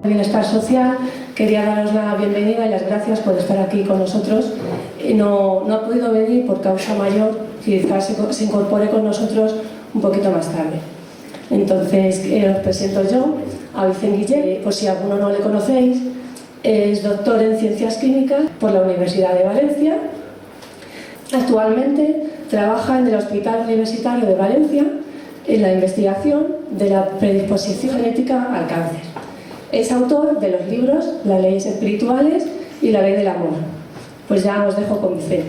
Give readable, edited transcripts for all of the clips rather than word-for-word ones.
Bienestar Social, quería daros la bienvenida y las gracias por estar aquí con nosotros. No ha podido venir por causa mayor, quizás se incorpore con nosotros un poquito más tarde. Entonces os presento yo a Vicent Guillén, por si alguno no le conocéis. Es doctor en Ciencias Químicas por la Universidad de Valencia. Actualmente trabaja en el Hospital Universitario de Valencia en la investigación de la predisposición genética al cáncer. Es autor de los libros Las leyes espirituales y La ley del amor. Pues ya os dejo con Vicent.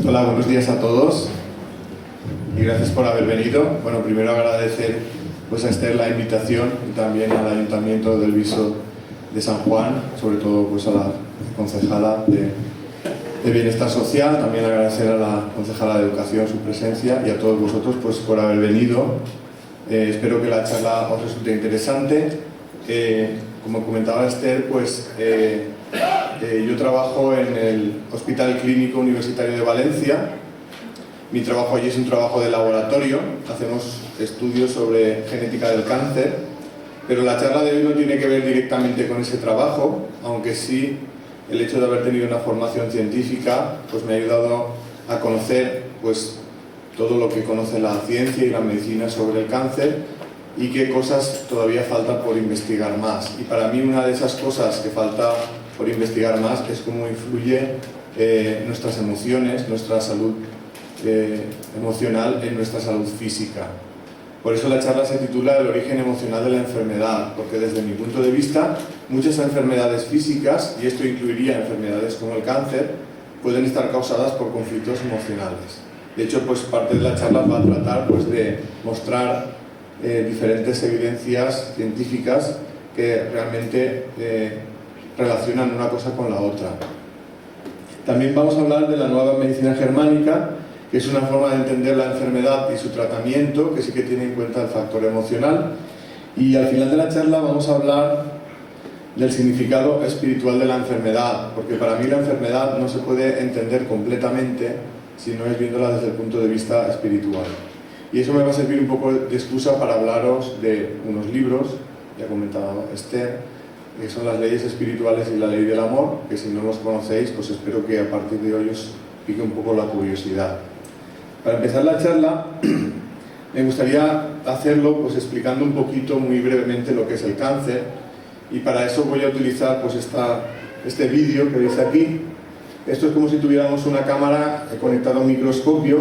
Hola, buenos días a todos y gracias por haber venido. Bueno, primero agradecer a Esther la invitación y también al Ayuntamiento del Viso de San Juan, sobre todo a la concejala de Bienestar Social, también agradecer a la concejala de Educación su presencia y a todos vosotros por haber venido. Espero que la charla os resulte interesante. Como comentaba Esther, yo trabajo en el Hospital Clínico Universitario de Valencia. Mi trabajo allí es un trabajo de laboratorio, hacemos estudios sobre genética del cáncer, pero la charla de hoy no tiene que ver directamente con ese trabajo, aunque sí el hecho de haber tenido una formación científica me ha ayudado a conocer todo lo que conoce la ciencia y la medicina sobre el cáncer y qué cosas todavía faltan por investigar más. Y para mí una de esas cosas que falta por investigar más es cómo influye nuestras emociones, nuestra salud emocional en nuestra salud física. Por eso la charla se titula El origen emocional de la enfermedad, porque desde mi punto de vista muchas enfermedades físicas, y esto incluiría enfermedades como el cáncer, pueden estar causadas por conflictos emocionales. De hecho, parte de la charla va a tratar de mostrar diferentes evidencias científicas que realmente relacionan una cosa con la otra. También vamos a hablar de la nueva medicina germánica, que es una forma de entender la enfermedad y su tratamiento, que sí que tiene en cuenta el factor emocional. Y al final de la charla vamos a hablar del significado espiritual de la enfermedad, porque para mí la enfermedad no se puede entender completamente si no es viéndola desde el punto de vista espiritual. Y eso me va a servir un poco de excusa para hablaros de unos libros, ya ha comentado Esther, que son Las leyes espirituales y La ley del amor, que si no los conocéis, espero que a partir de hoy os pique un poco la curiosidad. Para empezar la charla, me gustaría hacerlo explicando un poquito, muy brevemente, lo que es el cáncer, y para eso voy a utilizar este vídeo que veis aquí. Esto es como si tuviéramos una cámara conectada a un microscopio,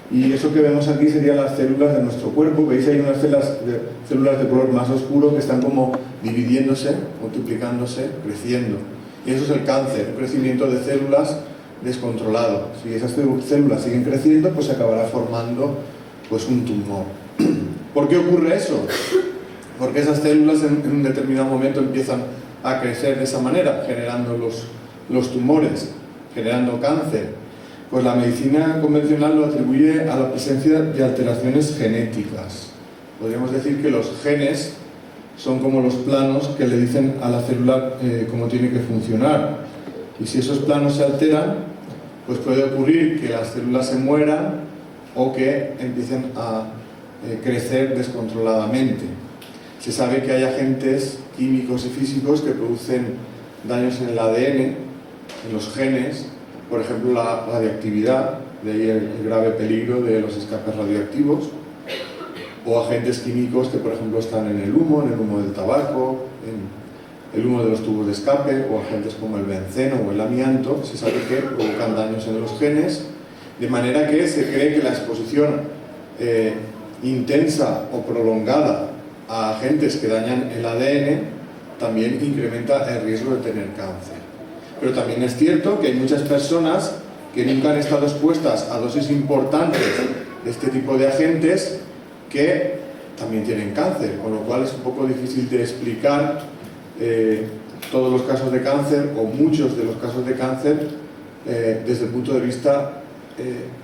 y eso que vemos aquí serían las células de nuestro cuerpo. Veis ahí unas células de color más oscuro que están como dividiéndose, multiplicándose, creciendo. Y eso es el cáncer, un crecimiento de células descontrolado. Si esas células siguen creciendo, se acabará formando un tumor. ¿Por qué ocurre eso? Porque esas células en un determinado momento empiezan a crecer de esa manera, generando los tumores, generando cáncer. La medicina convencional lo atribuye a la presencia de alteraciones genéticas. Podríamos decir que los genes son como los planos que le dicen a la célula cómo tiene que funcionar. Y si esos planos se alteran, puede ocurrir que las células se mueran o que empiecen a crecer descontroladamente. Se sabe que hay agentes químicos y físicos que producen daños en el ADN, en los genes, por ejemplo la radioactividad, de ahí el grave peligro de los escapes radioactivos, o agentes químicos que por ejemplo están en el humo del tabaco, en el humo de los tubos de escape, o agentes como el benceno o el amianto. Se sabe que provocan daños en los genes, de manera que se cree que la exposición intensa o prolongada a agentes que dañan el ADN también incrementa el riesgo de tener cáncer. Pero también es cierto que hay muchas personas que nunca han estado expuestas a dosis importantes de este tipo de agentes que también tienen cáncer, con lo cual es un poco difícil de explicar todos los casos de cáncer o muchos de los casos de cáncer desde el punto de vista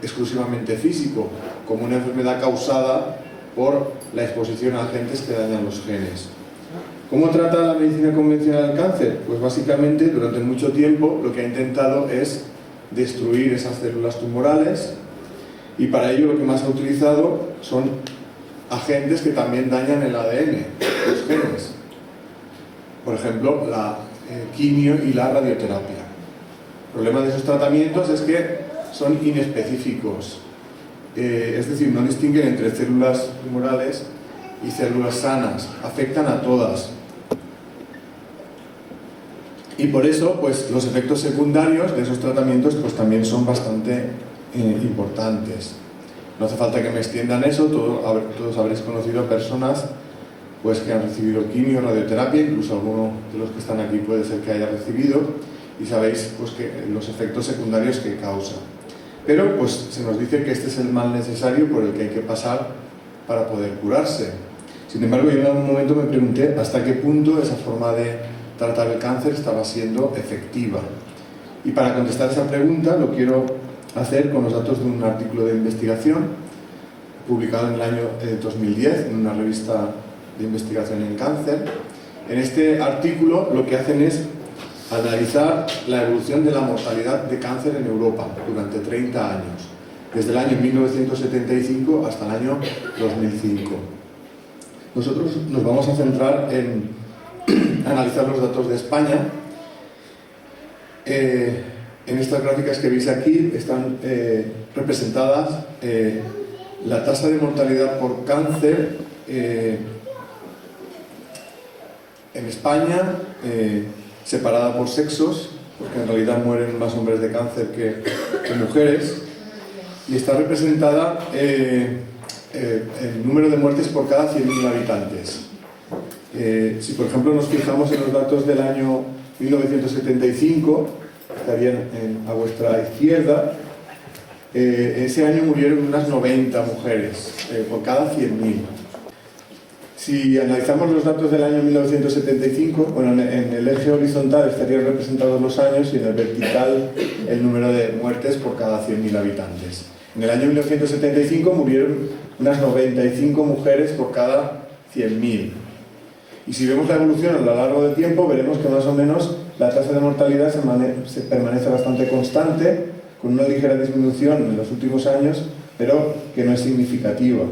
exclusivamente físico, como una enfermedad causada por la exposición a agentes que dañan los genes. ¿Cómo trata la medicina convencional el cáncer? Pues básicamente durante mucho tiempo lo que ha intentado es destruir esas células tumorales y para ello lo que más ha utilizado son agentes que también dañan el ADN, los genes. Por ejemplo, la quimio y la radioterapia. El problema de esos tratamientos es que son inespecíficos, es decir, no distinguen entre células tumorales y células sanas, afectan a todas. Y por eso, pues, los efectos secundarios de esos tratamientos pues, también son bastante importantes. No hace falta que me extiendan eso, todos habréis conocido a personas pues, que han recibido quimio, radioterapia, incluso alguno de los que están aquí puede ser que haya recibido, y sabéis pues, que los efectos secundarios que causa. Pero pues, se nos dice que este es el mal necesario por el que hay que pasar para poder curarse. Sin embargo, yo en algún momento me pregunté hasta qué punto esa forma de tratar el cáncer estaba siendo efectiva. Y para contestar esa pregunta lo quiero hacer con los datos de un artículo de investigación publicado en el año 2010 en una revista de investigación en cáncer. En este artículo lo que hacen es analizar la evolución de la mortalidad de cáncer en Europa durante 30 años, desde el año 1975 hasta el año 2005. Nosotros nos vamos a centrar en analizar los datos de España. En estas gráficas que veis aquí están representadas la tasa de mortalidad por cáncer en España, separada por sexos, porque en realidad mueren más hombres de cáncer que mujeres, y está representada el número de muertes por cada 100.000 habitantes. Si por ejemplo nos fijamos en los datos del año 1975, estarían a vuestra izquierda, ese año murieron unas 90 mujeres por cada 100.000. Si analizamos los datos del año 1975, bueno, en el eje horizontal estarían representados los años y en el vertical el número de muertes por cada 100.000 habitantes. En el año 1975 murieron unas 95 mujeres por cada 100.000. Y si vemos la evolución a lo largo del tiempo, veremos que más o menos la tasa de mortalidad se permanece bastante constante, con una ligera disminución en los últimos años, pero que no es significativa.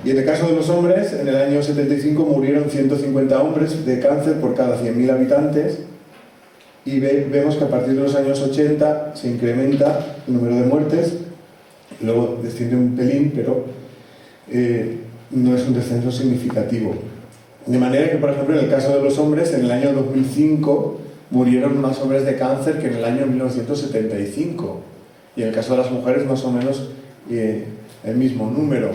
Y en el caso de los hombres, en el año 75 murieron 150 hombres de cáncer por cada 100.000 habitantes, y vemos que a partir de los años 80 se incrementa el número de muertes, luego desciende un pelín, pero no es un descenso significativo. De manera que, por ejemplo, en el caso de los hombres, en el año 2005 murieron más hombres de cáncer que en el año 1975. Y en el caso de las mujeres, más o menos el mismo número.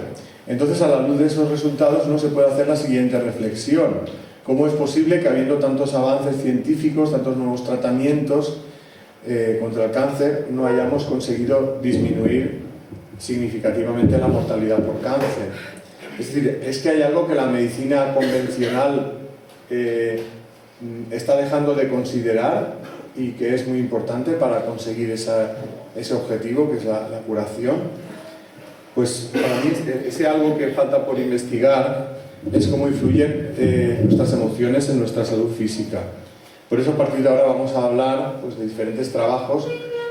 Entonces, a la luz de esos resultados, uno se puede hacer la siguiente reflexión. ¿Cómo es posible que, habiendo tantos avances científicos, tantos nuevos tratamientos contra el cáncer, no hayamos conseguido disminuir significativamente la mortalidad por cáncer? Es decir, es que hay algo que la medicina convencional está dejando de considerar y que es muy importante para conseguir ese objetivo, que es la curación. Pues para mí ese algo que falta por investigar es cómo influyen nuestras emociones en nuestra salud física. Por eso a partir de ahora vamos a hablar pues, de diferentes trabajos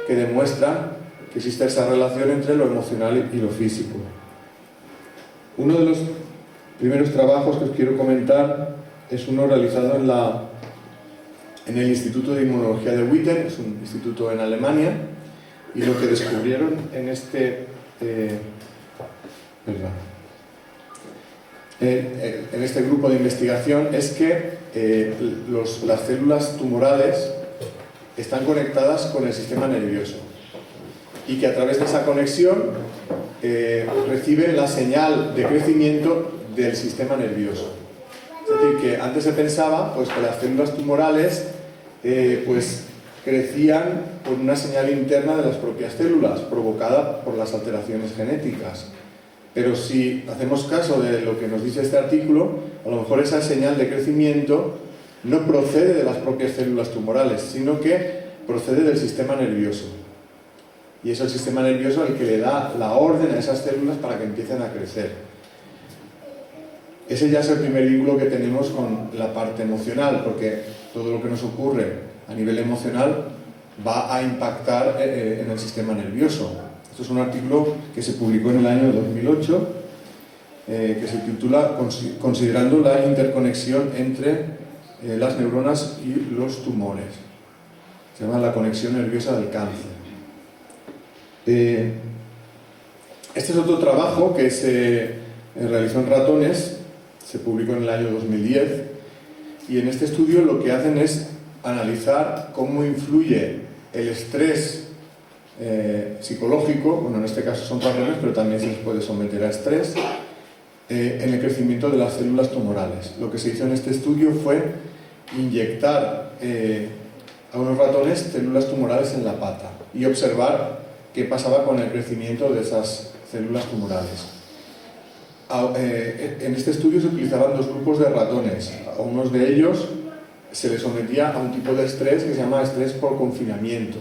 que demuestran que existe esa relación entre lo emocional y lo físico. Uno de los primeros trabajos que os quiero comentar es uno realizado en el Instituto de Inmunología de Witten, es un instituto en Alemania, y lo que descubrieron en este grupo de investigación es que las células tumorales están conectadas con el sistema nervioso y que a través de esa conexión reciben la señal de crecimiento del sistema nervioso. Es decir, que antes se pensaba pues, que las células tumorales pues, crecían por una señal interna de las propias células, provocada por las alteraciones genéticas. Pero si hacemos caso de lo que nos dice este artículo, a lo mejor esa señal de crecimiento no procede de las propias células tumorales, sino que procede del sistema nervioso. Y es el sistema nervioso el que le da la orden a esas células para que empiecen a crecer. Ese ya es el primer vínculo que tenemos con la parte emocional, porque todo lo que nos ocurre a nivel emocional va a impactar en el sistema nervioso. Esto es un artículo que se publicó en el año 2008, que se titula Considerando la interconexión entre las neuronas y los tumores. Se llama La conexión nerviosa del cáncer. Este es otro trabajo que se realizó en ratones, se publicó en el año 2010, y en este estudio lo que hacen es analizar cómo influye el estrés psicológico, bueno, en este caso son ratones, pero también se les puede someter a estrés, en el crecimiento de las células tumorales. Lo que se hizo en este estudio fue inyectar a unos ratones células tumorales en la pata y observar qué pasaba con el crecimiento de esas células tumorales. En este estudio se utilizaban dos grupos de ratones. A unos de ellos se les sometía a un tipo de estrés que se llama estrés por confinamiento.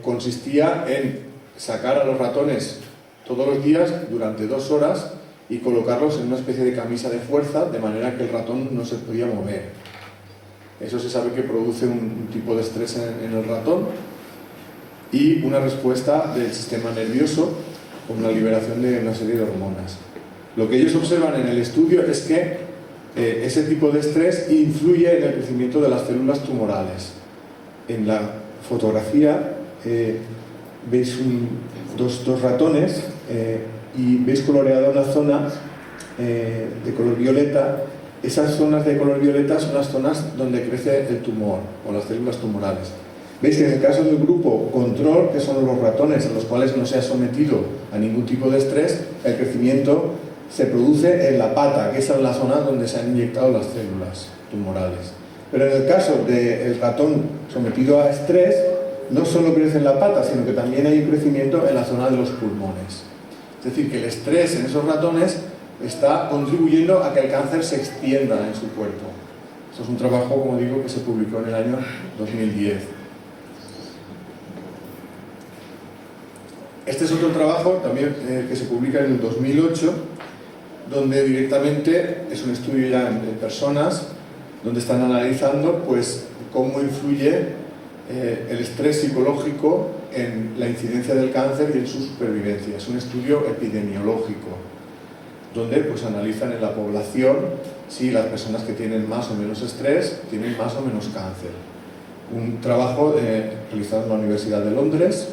Consistía en sacar a los ratones todos los días durante 2 horas y colocarlos en una especie de camisa de fuerza, de manera que el ratón no se podía mover. Eso se sabe que produce un tipo de estrés en el ratón y una respuesta del sistema nervioso con la liberación de una serie de hormonas. Lo que ellos observan en el estudio es que ese tipo de estrés influye en el crecimiento de las células tumorales. En la fotografía veis dos ratones y veis coloreada una zona de color violeta. Esas zonas de color violeta son las zonas donde crece el tumor o las células tumorales. Veis que en el caso del grupo control, que son los ratones en los cuales no se ha sometido a ningún tipo de estrés, el crecimiento se produce en la pata, que es la zona donde se han inyectado las células tumorales. Pero en el caso del ratón sometido a estrés, no solo crece en la pata, sino que también hay un crecimiento en la zona de los pulmones. Es decir, que el estrés en esos ratones está contribuyendo a que el cáncer se extienda en su cuerpo. Esto es un trabajo, como digo, que se publicó en el año 2010. Este es otro trabajo también que se publica en el 2008, donde directamente es un estudio ya en personas, donde están analizando pues, cómo influye el estrés psicológico en la incidencia del cáncer y en su supervivencia. Es un estudio epidemiológico, donde pues, analizan en la población si las personas que tienen más o menos estrés tienen más o menos cáncer. Un trabajo realizado en la Universidad de Londres,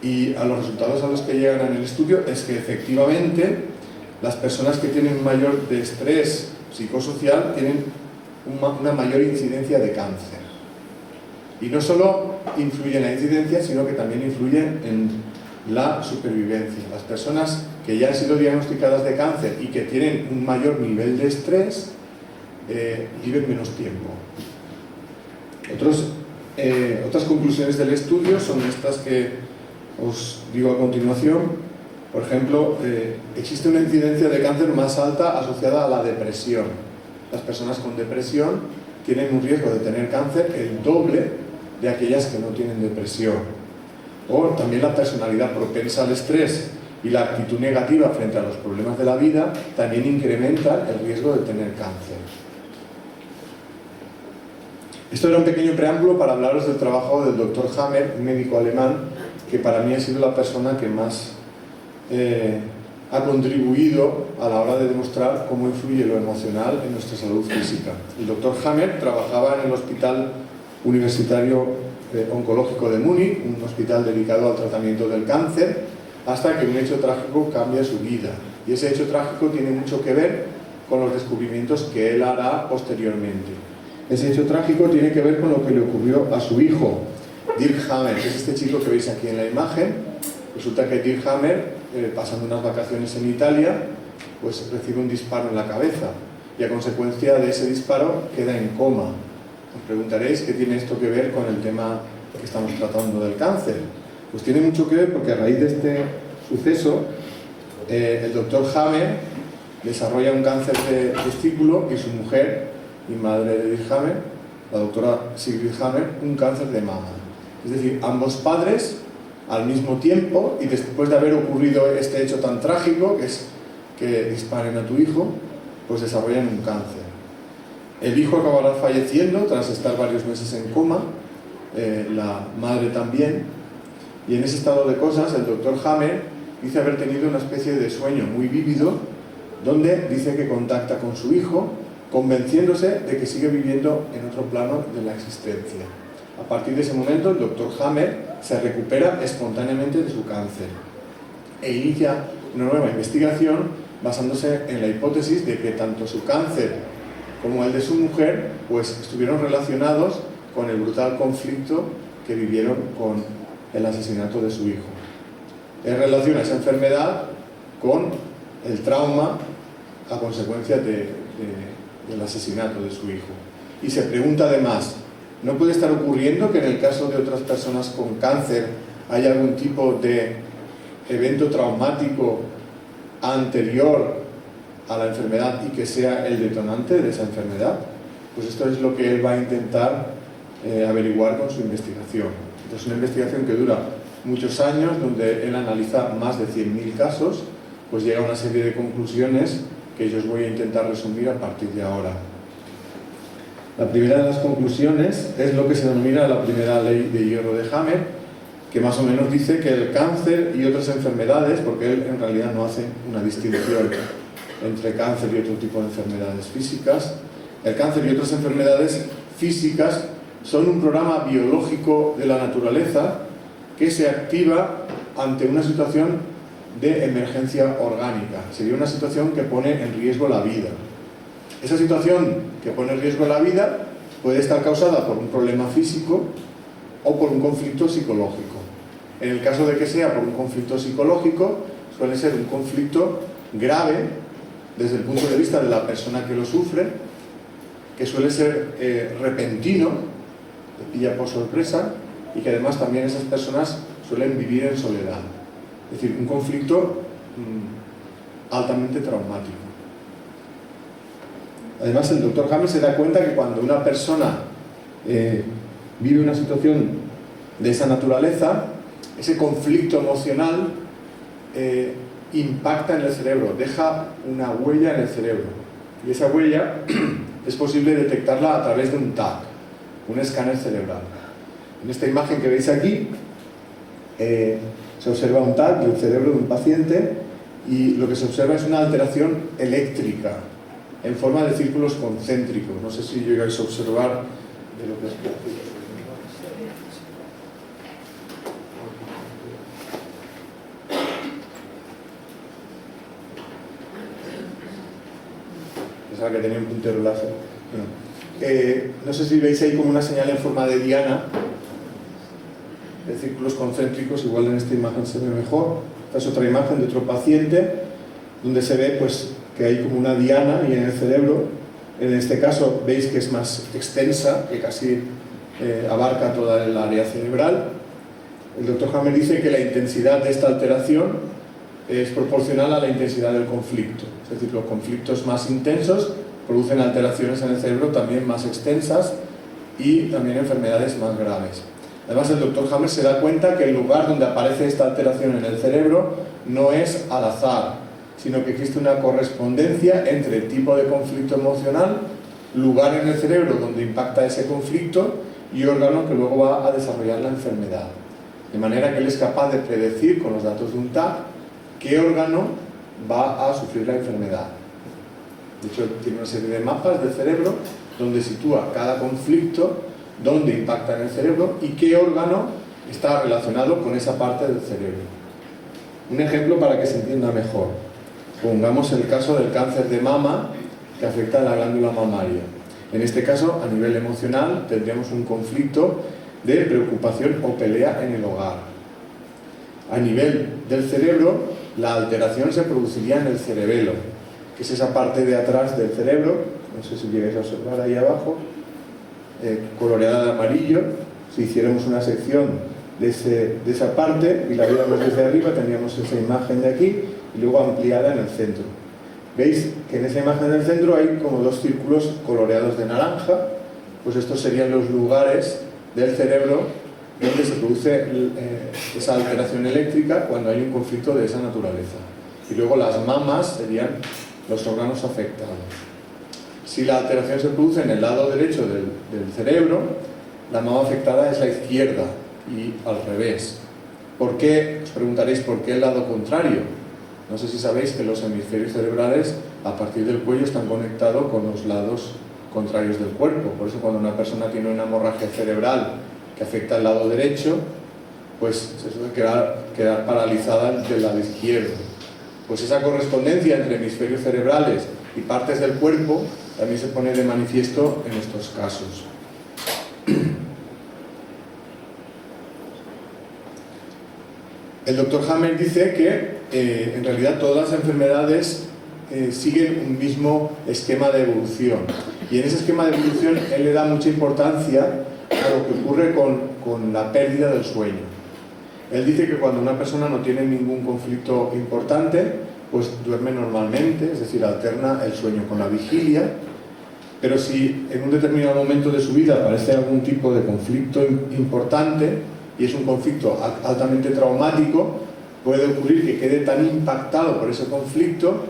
y a los resultados a los que llegan en el estudio es que efectivamente las personas que tienen mayor de estrés psicosocial tienen una mayor incidencia de cáncer. Y no solo influye en la incidencia, sino que también influye en la supervivencia. Las personas que ya han sido diagnosticadas de cáncer y que tienen un mayor nivel de estrés viven menos tiempo. Otras conclusiones del estudio son estas que os digo a continuación. Por ejemplo, existe una incidencia de cáncer más alta asociada a la depresión. Las personas con depresión tienen un riesgo de tener cáncer el doble de aquellas que no tienen depresión. O también la personalidad propensa al estrés y la actitud negativa frente a los problemas de la vida también incrementan el riesgo de tener cáncer. Esto era un pequeño preámbulo para hablaros del trabajo del Dr. Hammer, un médico alemán, que para mí ha sido la persona que más ha contribuido a la hora de demostrar cómo influye lo emocional en nuestra salud física. El Dr. Hammer trabajaba en el Hospital Universitario Oncológico de Múnich, un hospital dedicado al tratamiento del cáncer, hasta que un hecho trágico cambia su vida. Y ese hecho trágico tiene mucho que ver con los descubrimientos que él hará posteriormente. Ese hecho trágico tiene que ver con lo que le ocurrió a su hijo, Dirk Hammer, que es este chico que veis aquí en la imagen. Resulta que Dirk Hammer, pasando unas vacaciones en Italia, pues recibe un disparo en la cabeza y a consecuencia de ese disparo queda en coma. Os preguntaréis qué tiene esto que ver con el tema que estamos tratando del cáncer. Pues tiene mucho que ver porque a raíz de este suceso el doctor Hammer desarrolla un cáncer de testículo y su mujer y madre de Dirk Hammer, la doctora Sigrid Hammer, un cáncer de mama. Es decir, ambos padres al mismo tiempo, y después de haber ocurrido este hecho tan trágico, que es que disparen a tu hijo, pues desarrollan un cáncer. El hijo acabará falleciendo tras estar varios meses en coma, la madre también, y en ese estado de cosas el doctor Hammer dice haber tenido una especie de sueño muy vívido, donde dice que contacta con su hijo, convenciéndose de que sigue viviendo en otro plano de la existencia. A partir de ese momento el doctor Hammer se recupera espontáneamente de su cáncer e inicia una nueva investigación basándose en la hipótesis de que tanto su cáncer como el de su mujer pues estuvieron relacionados con el brutal conflicto que vivieron con el asesinato de su hijo. Él relaciona esa enfermedad con el trauma a consecuencia del asesinato de su hijo. Y se pregunta además, ¿no puede estar ocurriendo que en el caso de otras personas con cáncer hay algún tipo de evento traumático anterior a la enfermedad y que sea el detonante de esa enfermedad? Pues esto es lo que él va a intentar averiguar con su investigación. Es una investigación que dura muchos años, donde él analiza más de 100.000 casos, pues llega a una serie de conclusiones que yo os voy a intentar resumir a partir de ahora. La primera de las conclusiones es lo que se denomina la primera ley de hierro de Hammer, que más o menos dice que el cáncer y otras enfermedades, porque él en realidad no hace una distinción entre cáncer y otro tipo de enfermedades físicas, el cáncer y otras enfermedades físicas son un programa biológico de la naturaleza que se activa ante una situación de emergencia orgánica. Sería una situación que pone en riesgo la vida. Esa situación que pone en riesgo la vida puede estar causada por un problema físico o por un conflicto psicológico. En el caso de que sea por un conflicto psicológico, suele ser un conflicto grave desde el punto de vista de la persona que lo sufre, que suele ser repentino, te pilla por sorpresa, y que además también esas personas suelen vivir en soledad. Es decir, un conflicto altamente traumático. Además, el doctor Hammer se da cuenta que cuando una persona vive una situación de esa naturaleza, ese conflicto emocional impacta en el cerebro, deja una huella en el cerebro. Y esa huella es posible detectarla a través de un TAC, un escáner cerebral. En esta imagen que veis aquí, se observa un TAC del cerebro de un paciente y lo que se observa es una alteración eléctrica en forma de círculos concéntricos. No sé si llegáis a observar de lo que es. Pensaba que tenía un puntero láser. No sé si veis ahí como una señal en forma de diana de círculos concéntricos, igual en esta imagen se ve mejor. Esta es otra imagen de otro paciente donde se ve pues que hay como una diana y en el cerebro, en este caso veis que es más extensa, que casi abarca toda el área cerebral. El doctor Hammer dice que la intensidad de esta alteración es proporcional a la intensidad del conflicto, es decir, los conflictos más intensos producen alteraciones en el cerebro también más extensas y también enfermedades más graves. Además, el doctor Hammer se da cuenta que el lugar donde aparece esta alteración en el cerebro no es al azar, sino que existe una correspondencia entre el tipo de conflicto emocional, lugar en el cerebro donde impacta ese conflicto y órgano que luego va a desarrollar la enfermedad. De manera que él es capaz de predecir con los datos de un TAC qué órgano va a sufrir la enfermedad. De hecho, tiene una serie de mapas del cerebro donde sitúa cada conflicto, dónde impacta en el cerebro y qué órgano está relacionado con esa parte del cerebro. Un ejemplo para que se entienda mejor. Pongamos el caso del cáncer de mama que afecta a la glándula mamaria. En este caso, a nivel emocional, tendríamos un conflicto de preocupación o pelea en el hogar. A nivel del cerebro, la alteración se produciría en el cerebelo, que es esa parte de atrás del cerebro, no sé si llegáis a observar ahí abajo, coloreada de amarillo. Si hiciéramos una sección de esa parte y la viéramos desde arriba, tendríamos esa imagen de aquí y luego ampliada en el centro. Veis que en esa imagen del centro hay como dos círculos coloreados de naranja, pues estos serían los lugares del cerebro donde se produce esa alteración eléctrica cuando hay un conflicto de esa naturaleza. y luego las mamas serían los órganos afectados. Si la alteración se produce en el lado derecho del cerebro, la mama afectada es la izquierda y al revés. ¿Por qué? Os preguntaréis por qué el lado contrario. No sé si sabéis que los hemisferios cerebrales a partir del cuello están conectados con los lados contrarios del cuerpo. Por eso cuando una persona tiene una hemorragia cerebral que afecta al lado derecho, pues se suele quedar paralizada del lado izquierdo. Pues esa correspondencia entre hemisferios cerebrales y partes del cuerpo también se pone de manifiesto en estos casos. El doctor Hammer dice que en realidad todas las enfermedades siguen un mismo esquema de evolución, y en ese esquema de evolución él le da mucha importancia a lo que ocurre con la pérdida del sueño. Él dice que cuando una persona no tiene ningún conflicto importante, pues duerme normalmente, es decir, alterna el sueño con la vigilia, pero si en un determinado momento de su vida aparece algún tipo de conflicto importante, y es un conflicto altamente traumático, puede ocurrir que quede tan impactado por ese conflicto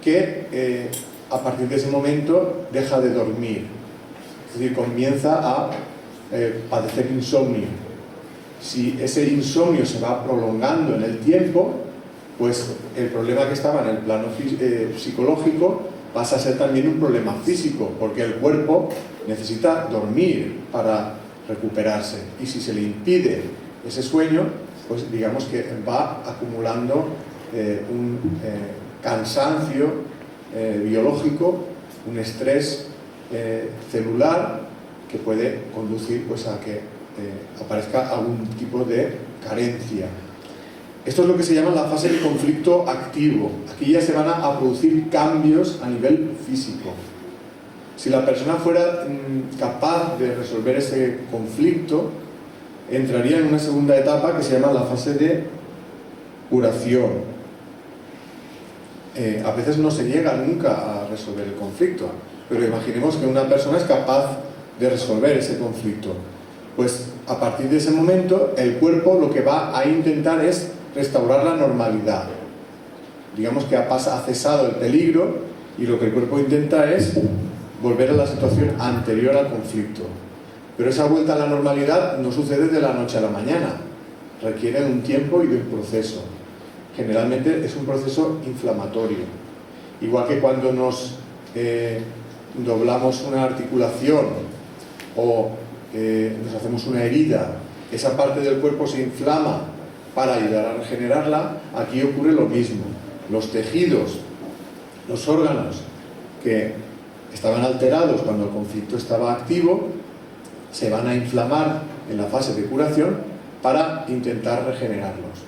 que a partir de ese momento deja de dormir, es decir, comienza a padecer insomnio. Si ese insomnio se va prolongando en el tiempo, pues el problema que estaba en el plano psicológico pasa a ser también un problema físico, porque el cuerpo necesita dormir para recuperarse, y si se le impide ese sueño, pues digamos que va acumulando un cansancio biológico, un estrés celular que puede conducir pues a que aparezca algún tipo de carencia. Esto es lo que se llama la fase de conflicto activo. Aquí ya se van a producir cambios a nivel físico. Si la persona fuera capaz de resolver ese conflicto, entraría en una segunda etapa que se llama la fase de curación. A veces no se llega nunca a resolver el conflicto, pero imaginemos que una persona es capaz de resolver ese conflicto. Pues a partir de ese momento el cuerpo lo que va a intentar es restaurar la normalidad. Digamos que ha cesado el peligro, y lo que el cuerpo intenta es volver a la situación anterior al conflicto. Pero esa vuelta a la normalidad no sucede de la noche a la mañana, requiere de un tiempo y de un proceso. Generalmente es un proceso inflamatorio. Igual que cuando nos doblamos una articulación o nos hacemos una herida, esa parte del cuerpo se inflama para ayudar a regenerarla, aquí ocurre lo mismo. Los tejidos, los órganos que estaban alterados cuando el conflicto estaba activo, se van a inflamar en la fase de curación para intentar regenerarlos.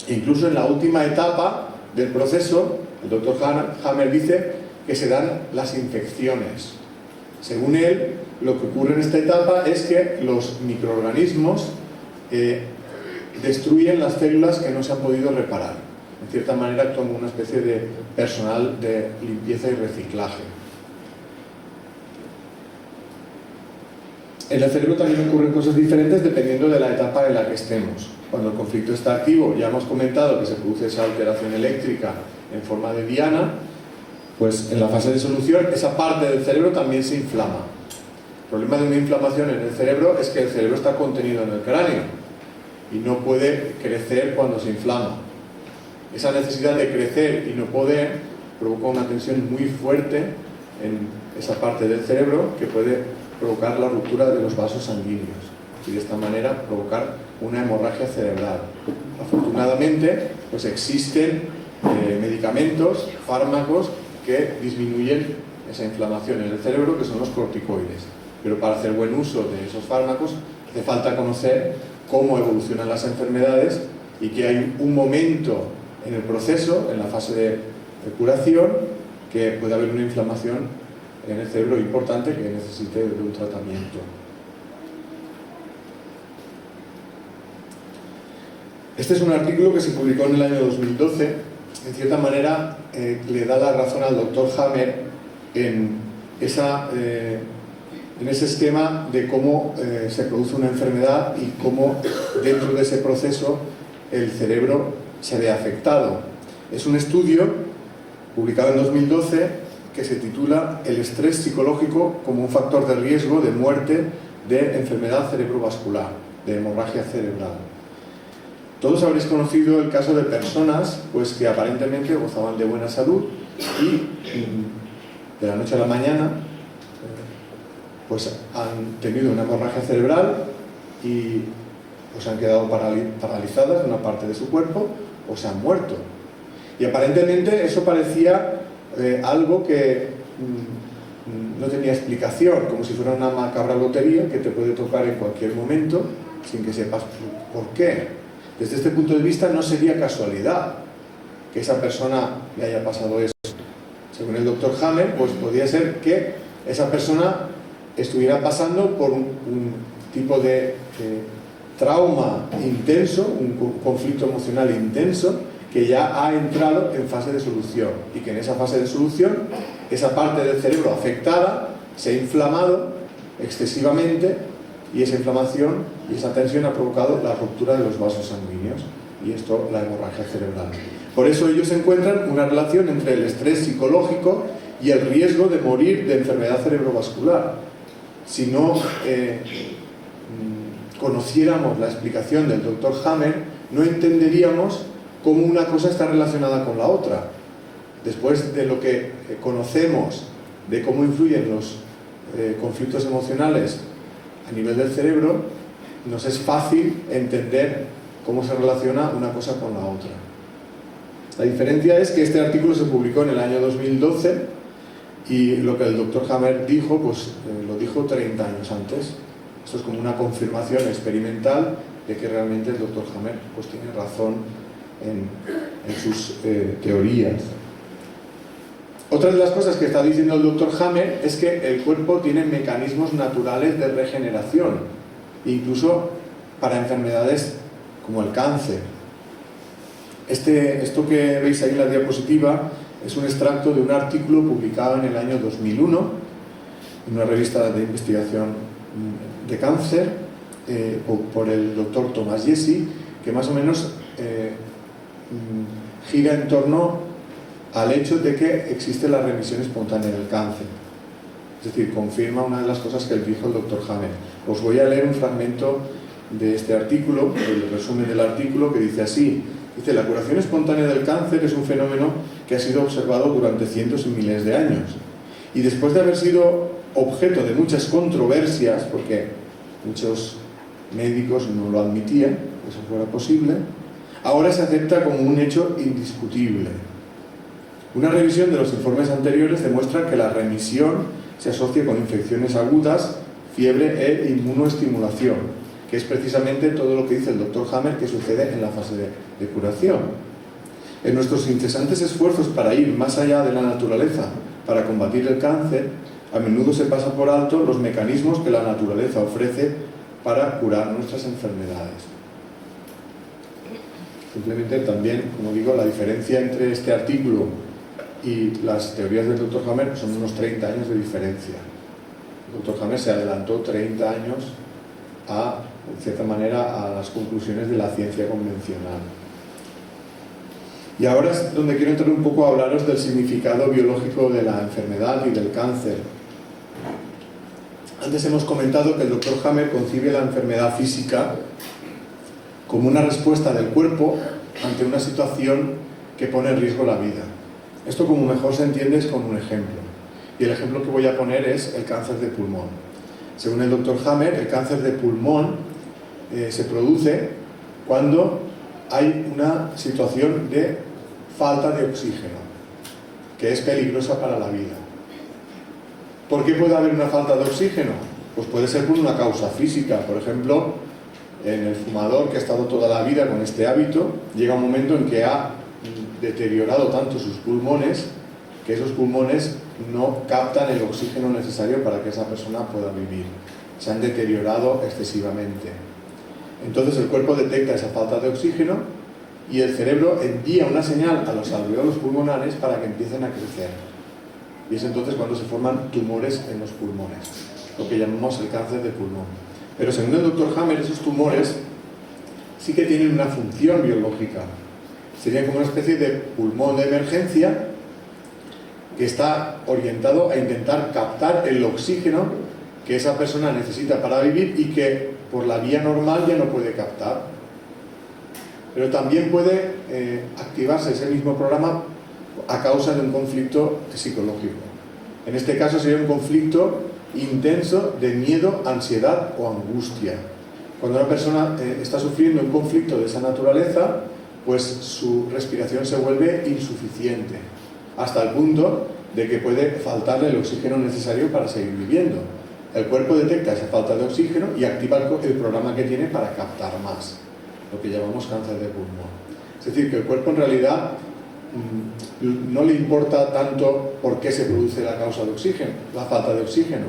E incluso en la última etapa del proceso, el doctor Hammer dice que se dan las infecciones. Según él, lo que ocurre en esta etapa es que los microorganismos destruyen las células que no se han podido reparar. En cierta manera actúan como una especie de personal de limpieza y reciclaje. En el cerebro también ocurren cosas diferentes dependiendo de la etapa en la que estemos. Cuando el conflicto está activo, ya hemos comentado que se produce esa alteración eléctrica en forma de diana, pues en la fase de solución esa parte del cerebro también se inflama. El problema de una inflamación en el cerebro es que el cerebro está contenido en el cráneo y no puede crecer cuando se inflama. Esa necesidad de crecer y no poder provoca una tensión muy fuerte en esa parte del cerebro que puede provocar la ruptura de los vasos sanguíneos y de esta manera provocar una hemorragia cerebral. Afortunadamente, pues existen medicamentos, fármacos que disminuyen esa inflamación en el cerebro, que son los corticoides. Pero para hacer buen uso de esos fármacos hace falta conocer cómo evolucionan las enfermedades y que hay un momento en el proceso, en la fase de curación, que puede haber una inflamación en el cerebro importante que necesite de un tratamiento. Este es un artículo que se publicó en el año 2012. En cierta manera le da la razón al doctor Hammer en ese esquema de cómo se produce una enfermedad y cómo dentro de ese proceso el cerebro se ve afectado. Es un estudio publicado en 2012 que se titula El estrés psicológico como un factor de riesgo de muerte de enfermedad cerebrovascular, de hemorragia cerebral. Todos habréis conocido el caso de personas pues, que aparentemente gozaban de buena salud y de la noche a la mañana pues han tenido una hemorragia cerebral y pues han quedado paralizadas en una parte de su cuerpo o se han muerto. Y aparentemente eso parecía algo que no tenía explicación, como si fuera una macabra lotería que te puede tocar en cualquier momento sin que sepas por qué. Desde este punto de vista no sería casualidad que esa persona le haya pasado eso. Según el Dr. Hammer, pues podría ser que esa persona estuviera pasando por un tipo de trauma intenso, un conflicto emocional intenso, que ya ha entrado en fase de solución y que en esa fase de solución esa parte del cerebro afectada se ha inflamado excesivamente y esa inflamación y esa tensión ha provocado la ruptura de los vasos sanguíneos y esto la hemorragia cerebral. Por eso ellos encuentran una relación entre el estrés psicológico y el riesgo de morir de enfermedad cerebrovascular. Si no conociéramos la explicación del Dr. Hammer, no entenderíamos cómo una cosa está relacionada con la otra. Después de lo que conocemos de cómo influyen los conflictos emocionales a nivel del cerebro, nos es fácil entender cómo se relaciona una cosa con la otra. La diferencia es que este artículo se publicó en el año 2012 y lo que el Dr. Hammer dijo, pues lo dijo 30 años antes. Esto es como una confirmación experimental de que realmente el Dr. Hammer pues tiene razón en sus teorías. Otra de las cosas que está diciendo el Dr. Hammer es que el cuerpo tiene mecanismos naturales de regeneración, incluso para enfermedades como el cáncer. Esto que veis ahí en la diapositiva es un extracto de un artículo publicado en el año 2001 en una revista de investigación de cáncer por el Dr. Thomas Jesse, que más o menos gira en torno al hecho de que existe la remisión espontánea del cáncer. Es decir, confirma una de las cosas que dijo el Dr. Hammer. Os voy a leer un fragmento de este artículo, el resumen del artículo, que dice así. Dice, la curación espontánea del cáncer es un fenómeno que ha sido observado durante cientos y miles de años. Y después de haber sido objeto de muchas controversias, porque muchos médicos no lo admitían, que eso fuera posible, ahora se acepta como un hecho indiscutible. Una revisión de los informes anteriores demuestra que la remisión se asocia con infecciones agudas, fiebre e inmunoestimulación, que es precisamente todo lo que dice el Dr. Hammer que sucede en la fase de curación. En nuestros incesantes esfuerzos para ir más allá de la naturaleza para combatir el cáncer, a menudo se pasa por alto los mecanismos que la naturaleza ofrece para curar nuestras enfermedades. Simplemente también, como digo, la diferencia entre este artículo y las teorías del Dr. Hammer son unos 30 años de diferencia. El Dr. Hammer se adelantó 30 años en cierta manera, a las conclusiones de la ciencia convencional. Y ahora es donde quiero entrar un poco a hablaros del significado biológico de la enfermedad y del cáncer. Antes hemos comentado que el Dr. Hammer concibe la enfermedad física como una respuesta del cuerpo ante una situación que pone en riesgo la vida. Esto, como mejor se entiende, es con un ejemplo. Y el ejemplo que voy a poner es el cáncer de pulmón. Según el Dr. Hammer, el cáncer de pulmón se produce cuando hay una situación de falta de oxígeno, que es peligrosa para la vida. ¿Por qué puede haber una falta de oxígeno? Pues puede ser por una causa física. Por ejemplo, en el fumador que ha estado toda la vida con este hábito, llega un momento en que ha deteriorado tanto sus pulmones que esos pulmones no captan el oxígeno necesario para que esa persona pueda vivir. Se han deteriorado excesivamente. Entonces el cuerpo detecta esa falta de oxígeno y el cerebro envía una señal a los alveolos pulmonares para que empiecen a crecer. Y es entonces cuando se forman tumores en los pulmones, lo que llamamos el cáncer de pulmón. Pero según el Dr. Hammer, esos tumores sí que tienen una función biológica. Sería como una especie de pulmón de emergencia que está orientado a intentar captar el oxígeno que esa persona necesita para vivir y que por la vía normal ya no puede captar. Pero también puede activarse ese mismo programa a causa de un conflicto psicológico. En este caso sería un conflicto intenso de miedo, ansiedad o angustia. Cuando una persona está sufriendo un conflicto de esa naturaleza, pues su respiración se vuelve insuficiente, hasta el punto de que puede faltarle el oxígeno necesario para seguir viviendo. El cuerpo detecta esa falta de oxígeno y activa el programa que tiene para captar más, lo que llamamos cáncer de pulmón. Es decir, que el cuerpo en realidad no le importa tanto por qué se produce la causa de oxígeno, la falta de oxígeno.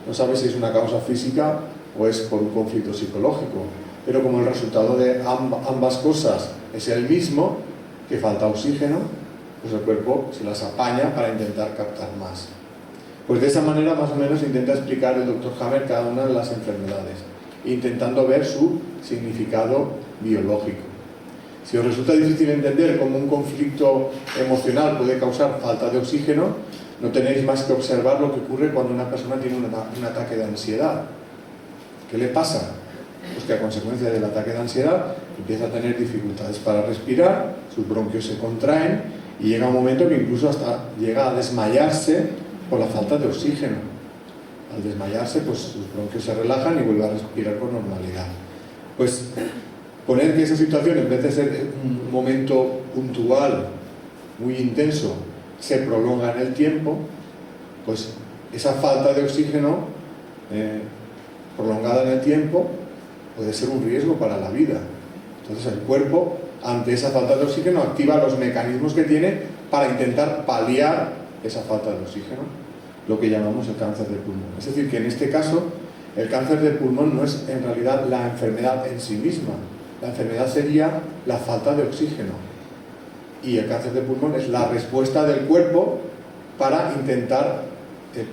No sabe si es una causa física o es por un conflicto psicológico. Pero como el resultado de ambas cosas es el mismo, que falta oxígeno, pues el cuerpo se las apaña para intentar captar más. Pues de esa manera más o menos intenta explicar el Dr. Hammer cada una de las enfermedades, intentando ver su significado biológico. Si os resulta difícil entender cómo un conflicto emocional puede causar falta de oxígeno, no tenéis más que observar lo que ocurre cuando una persona tiene un ataque de ansiedad. ¿Qué le pasa? Pues que a consecuencia del ataque de ansiedad empieza a tener dificultades para respirar, sus bronquios se contraen y llega un momento que incluso hasta llega a desmayarse por la falta de oxígeno. Al desmayarse, pues sus bronquios se relajan y vuelve a respirar con normalidad. Pues poner que esa situación, en vez de ser un momento puntual, muy intenso, se prolonga en el tiempo, pues esa falta de oxígeno prolongada en el tiempo puede ser un riesgo para la vida. Entonces el cuerpo, ante esa falta de oxígeno, activa los mecanismos que tiene para intentar paliar esa falta de oxígeno, lo que llamamos el cáncer de pulmón. Es decir, que en este caso el cáncer de pulmón no es en realidad la enfermedad en sí misma. La enfermedad sería la falta de oxígeno. Y el cáncer de pulmón es la respuesta del cuerpo para intentar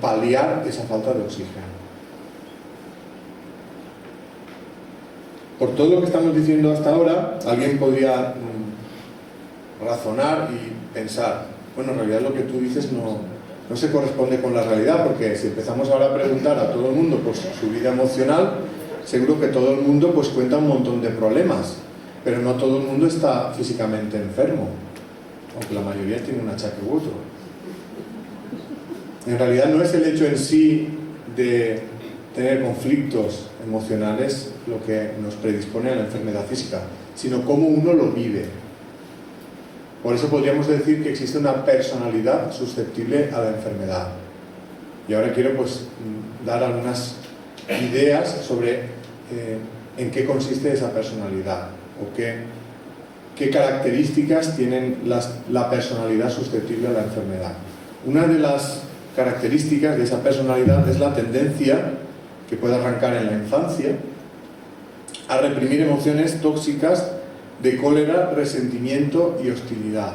paliar esa falta de oxígeno. Por todo lo que estamos diciendo hasta ahora, alguien podría razonar y pensar, bueno, en realidad lo que tú dices no se corresponde con la realidad, porque si empezamos ahora a preguntar a todo el mundo por su vida emocional, seguro que todo el mundo pues cuenta un montón de problemas, pero no todo el mundo está físicamente enfermo, aunque la mayoría tiene un achaque u otro. En realidad no es el hecho en sí de tener conflictos emocionales lo que nos predispone a la enfermedad física, sino cómo uno lo vive. Por eso podríamos decir que existe una personalidad susceptible a la enfermedad. Y ahora quiero pues dar algunas ideas sobre en qué consiste esa personalidad o qué características tienen la personalidad susceptible a la enfermedad. Una de las características de esa personalidad es la tendencia que puede arrancar en la infancia a reprimir emociones tóxicas de cólera, resentimiento y hostilidad.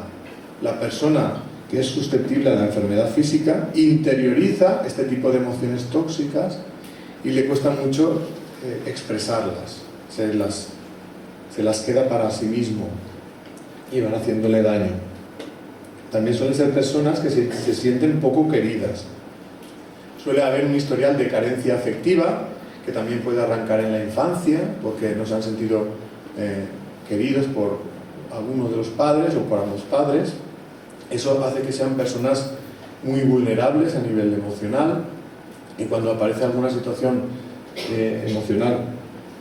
La persona que es susceptible a la enfermedad física interioriza este tipo de emociones tóxicas y le cuesta mucho expresarlas, se las queda para sí mismo y van haciéndole daño. También suelen ser personas que se sienten poco queridas. Suele haber un historial de carencia afectiva que también puede arrancar en la infancia porque no se han sentido queridos por alguno de los padres o por ambos padres. Eso hace que sean personas muy vulnerables a nivel emocional y cuando aparece alguna situación emocional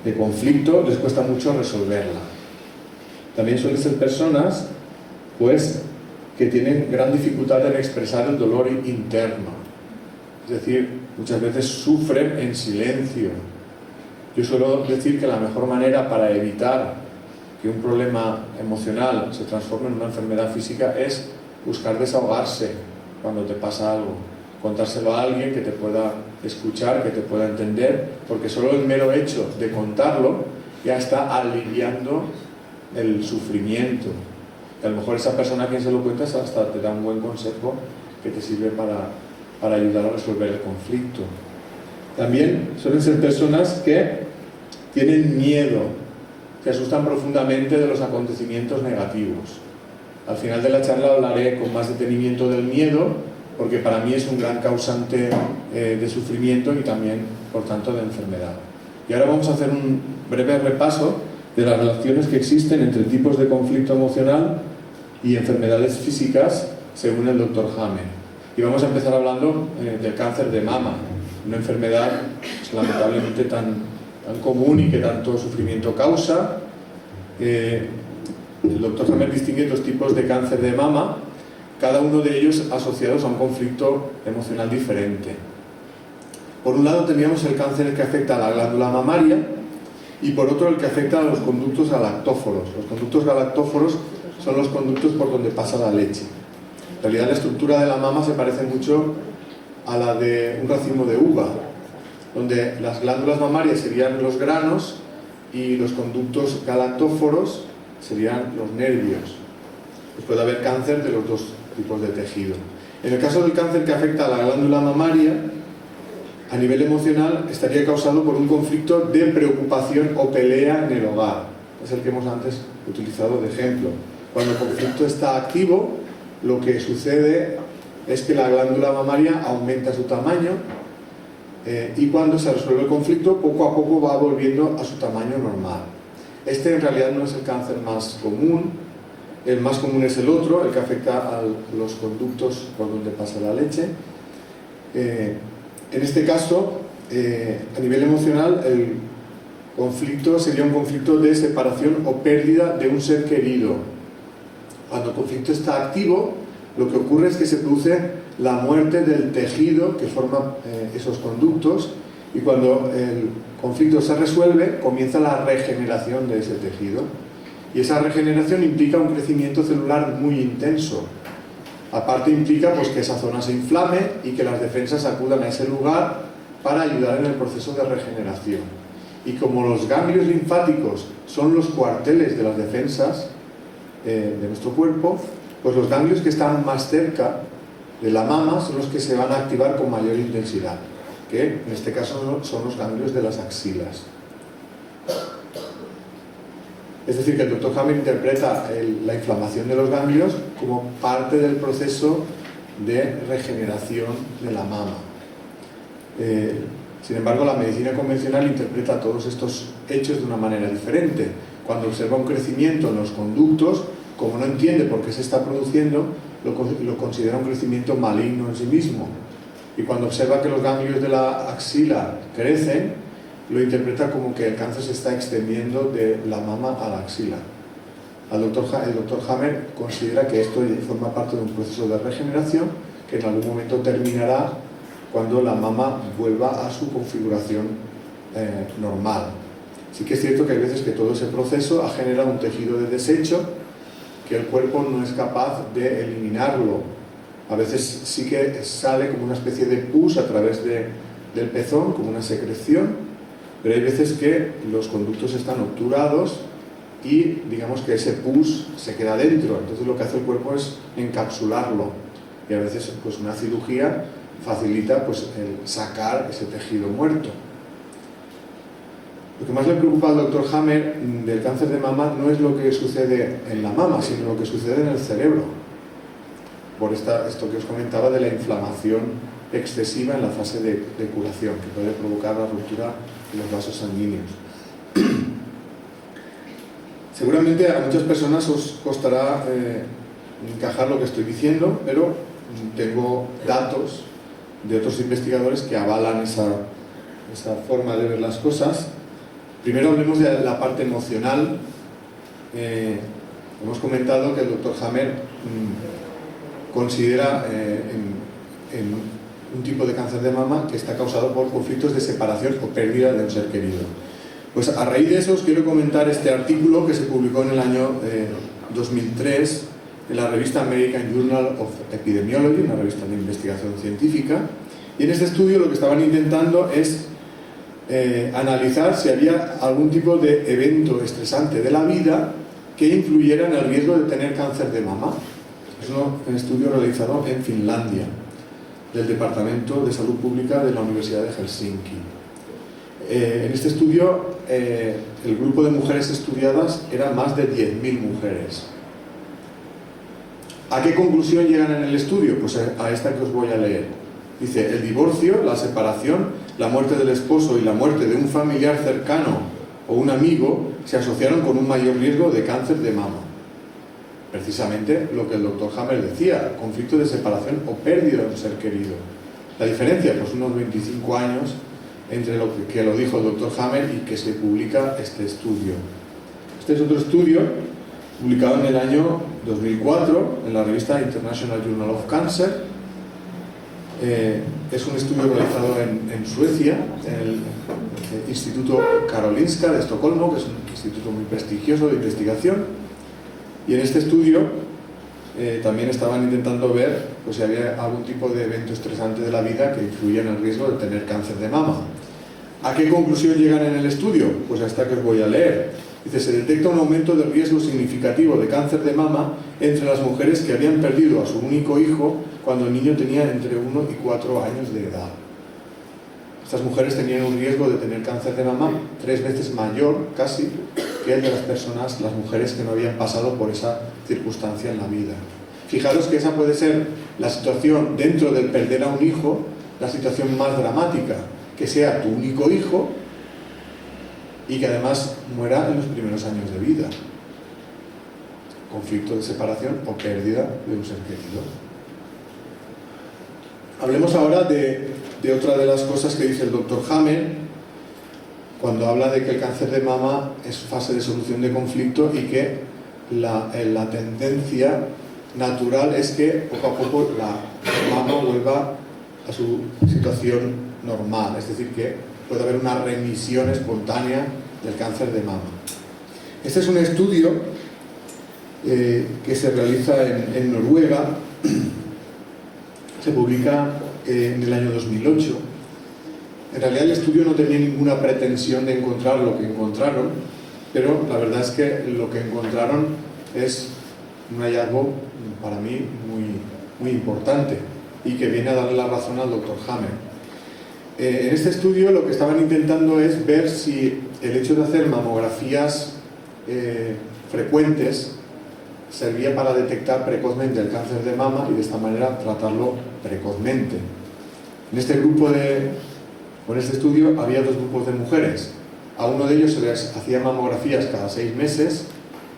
de conflicto les cuesta mucho resolverla. También suelen ser personas pues que tienen gran dificultad en expresar el dolor interno. Es decir, muchas veces sufren en silencio. Yo suelo decir que la mejor manera para evitar que un problema emocional se transforme en una enfermedad física es buscar desahogarse cuando te pasa algo, contárselo a alguien que te pueda escuchar, que te pueda entender, porque solo el mero hecho de contarlo ya está aliviando el sufrimiento. Y a lo mejor esa persona a quien se lo cuentas hasta te da un buen consejo que te sirve para ayudar a resolver el conflicto. También suelen ser personas que tienen miedo, se asustan profundamente de los acontecimientos negativos. Al final de la charla hablaré con más detenimiento del miedo, porque para mí es un gran causante de sufrimiento y también, por tanto, de enfermedad. Y ahora vamos a hacer un breve repaso de las relaciones que existen entre tipos de conflicto emocional y enfermedades físicas según el Dr. Hammer. Y vamos a empezar hablando del cáncer de mama, una enfermedad pues, lamentablemente tan común y que tanto sufrimiento causa. El Dr. Hammer distingue dos tipos de cáncer de mama, cada uno de ellos asociados a un conflicto emocional diferente. Por un lado teníamos el cáncer que afecta a la glándula mamaria y por otro el que afecta a los conductos galactóforos. Los conductos galactóforos son los conductos por donde pasa la leche. En realidad la estructura de la mama se parece mucho a la de un racimo de uva, donde las glándulas mamarias serían los granos y los conductos galactóforos serían los nervios. Pues puede haber cáncer de los dos tipos de tejido. En el caso del cáncer que afecta a la glándula mamaria, a nivel emocional estaría causado por un conflicto de preocupación o pelea en el hogar. Es el que hemos antes utilizado de ejemplo. Cuando el conflicto está activo, lo que sucede es que la glándula mamaria aumenta su tamaño y cuando se resuelve el conflicto, poco a poco va volviendo a su tamaño normal. Este en realidad no es el cáncer más común. El más común es el otro, el que afecta a los conductos por donde pasa la leche. En este caso, a nivel emocional, el conflicto sería un conflicto de separación o pérdida de un ser querido. Cuando el conflicto está activo, lo que ocurre es que se produce la muerte del tejido que forma esos conductos y cuando el conflicto se resuelve, comienza la regeneración de ese tejido. Y esa regeneración implica un crecimiento celular muy intenso. Aparte implica pues, que esa zona se inflame y que las defensas acudan a ese lugar para ayudar en el proceso de regeneración. Y como los ganglios linfáticos son los cuarteles de las defensas de nuestro cuerpo, pues los ganglios que están más cerca de la mama son los que se van a activar con mayor intensidad, que en este caso son los ganglios de las axilas. Es decir, que el Dr. Hammer interpreta la inflamación de los ganglios como parte del proceso de regeneración de la mama. Sin embargo, la medicina convencional interpreta todos estos hechos de una manera diferente. Cuando observa un crecimiento en los conductos, como no entiende por qué se está produciendo, lo considera un crecimiento maligno en sí mismo. Y cuando observa que los ganglios de la axila crecen, lo interpreta como que el cáncer se está extendiendo de la mama a la axila. El Dr. Hammer considera que esto forma parte de un proceso de regeneración que en algún momento terminará cuando la mama vuelva a su configuración normal. Sí que es cierto que hay veces que todo ese proceso ha generado un tejido de desecho que el cuerpo no es capaz de eliminarlo. A veces sí que sale como una especie de pus a través del pezón, como una secreción, pero hay veces que los conductos están obturados y digamos que ese pus se queda dentro. Entonces lo que hace el cuerpo es encapsularlo y a veces pues una cirugía facilita pues el sacar ese tejido muerto. Lo que más le preocupa al Dr. Hammer del cáncer de mama no es lo que sucede en la mama, sino lo que sucede en el cerebro, por esto que os comentaba de la inflamación excesiva en la fase de curación, que puede provocar la ruptura de los vasos sanguíneos. Seguramente a muchas personas os costará encajar lo que estoy diciendo, pero tengo datos de otros investigadores que avalan esa forma de ver las cosas. Primero hablemos de la parte emocional. Hemos comentado que el Dr. Hammer considera en un tipo de cáncer de mama que está causado por conflictos de separación o pérdida de un ser querido. Pues a raíz de eso os quiero comentar este artículo que se publicó en el año 2003 en la revista American Journal of Epidemiology, una revista de investigación científica, y en este estudio lo que estaban intentando es analizar si había algún tipo de evento estresante de la vida que influyera en el riesgo de tener cáncer de mama. Es un estudio realizado en Finlandia, del Departamento de Salud Pública de la Universidad de Helsinki. En este estudio, el grupo de mujeres estudiadas era más de 10.000 mujeres. ¿A qué conclusión llegan en el estudio? Pues a esta que os voy a leer. Dice, el divorcio, la separación, la muerte del esposo y la muerte de un familiar cercano o un amigo se asociaron con un mayor riesgo de cáncer de mama. Precisamente lo que el doctor Hammer decía, conflicto de separación o pérdida de un ser querido. La diferencia, pues unos 25 años entre lo que lo dijo el doctor Hammer y que se publica este estudio. Este es otro estudio publicado en el año 2004 en la revista International Journal of Cancer. Es un estudio realizado en Suecia, en el Instituto Karolinska de Estocolmo, que es un instituto muy prestigioso de investigación. Y en este estudio también estaban intentando ver pues, si había algún tipo de evento estresante de la vida que influía en el riesgo de tener cáncer de mama. ¿A qué conclusión llegan en el estudio? Pues a esta que os voy a leer. Dice, se detecta un aumento del riesgo significativo de cáncer de mama entre las mujeres que habían perdido a su único hijo cuando el niño tenía entre 1 y 4 años de edad. Estas mujeres tenían un riesgo de tener cáncer de mama 3 veces mayor, casi, que el de las mujeres que no habían pasado por esa circunstancia en la vida. Fijaros que esa puede ser la situación dentro del perder a un hijo, la situación más dramática, que sea tu único hijo y que además muera en los primeros años de vida. Conflicto de separación o pérdida de un ser querido. Hablemos ahora de otra de las cosas que dice el doctor Hammer cuando habla de que el cáncer de mama es fase de solución de conflicto y que la tendencia natural es que poco a poco la mama vuelva a su situación normal, es decir, que puede haber una remisión espontánea del cáncer de mama. Este es un estudio que se realiza en Noruega, se publica en el año 2008. En realidad el estudio no tenía ninguna pretensión de encontrar lo que encontraron, pero la verdad es que lo que encontraron es un hallazgo para mí muy importante y que viene a darle la razón al doctor Hammer. En este estudio lo que estaban intentando es ver si el hecho de hacer mamografías frecuentes servía para detectar precozmente el cáncer de mama y de esta manera tratarlo precozmente. En este estudio había 2 grupos de mujeres. A uno de ellos se les hacía mamografías cada 6 meses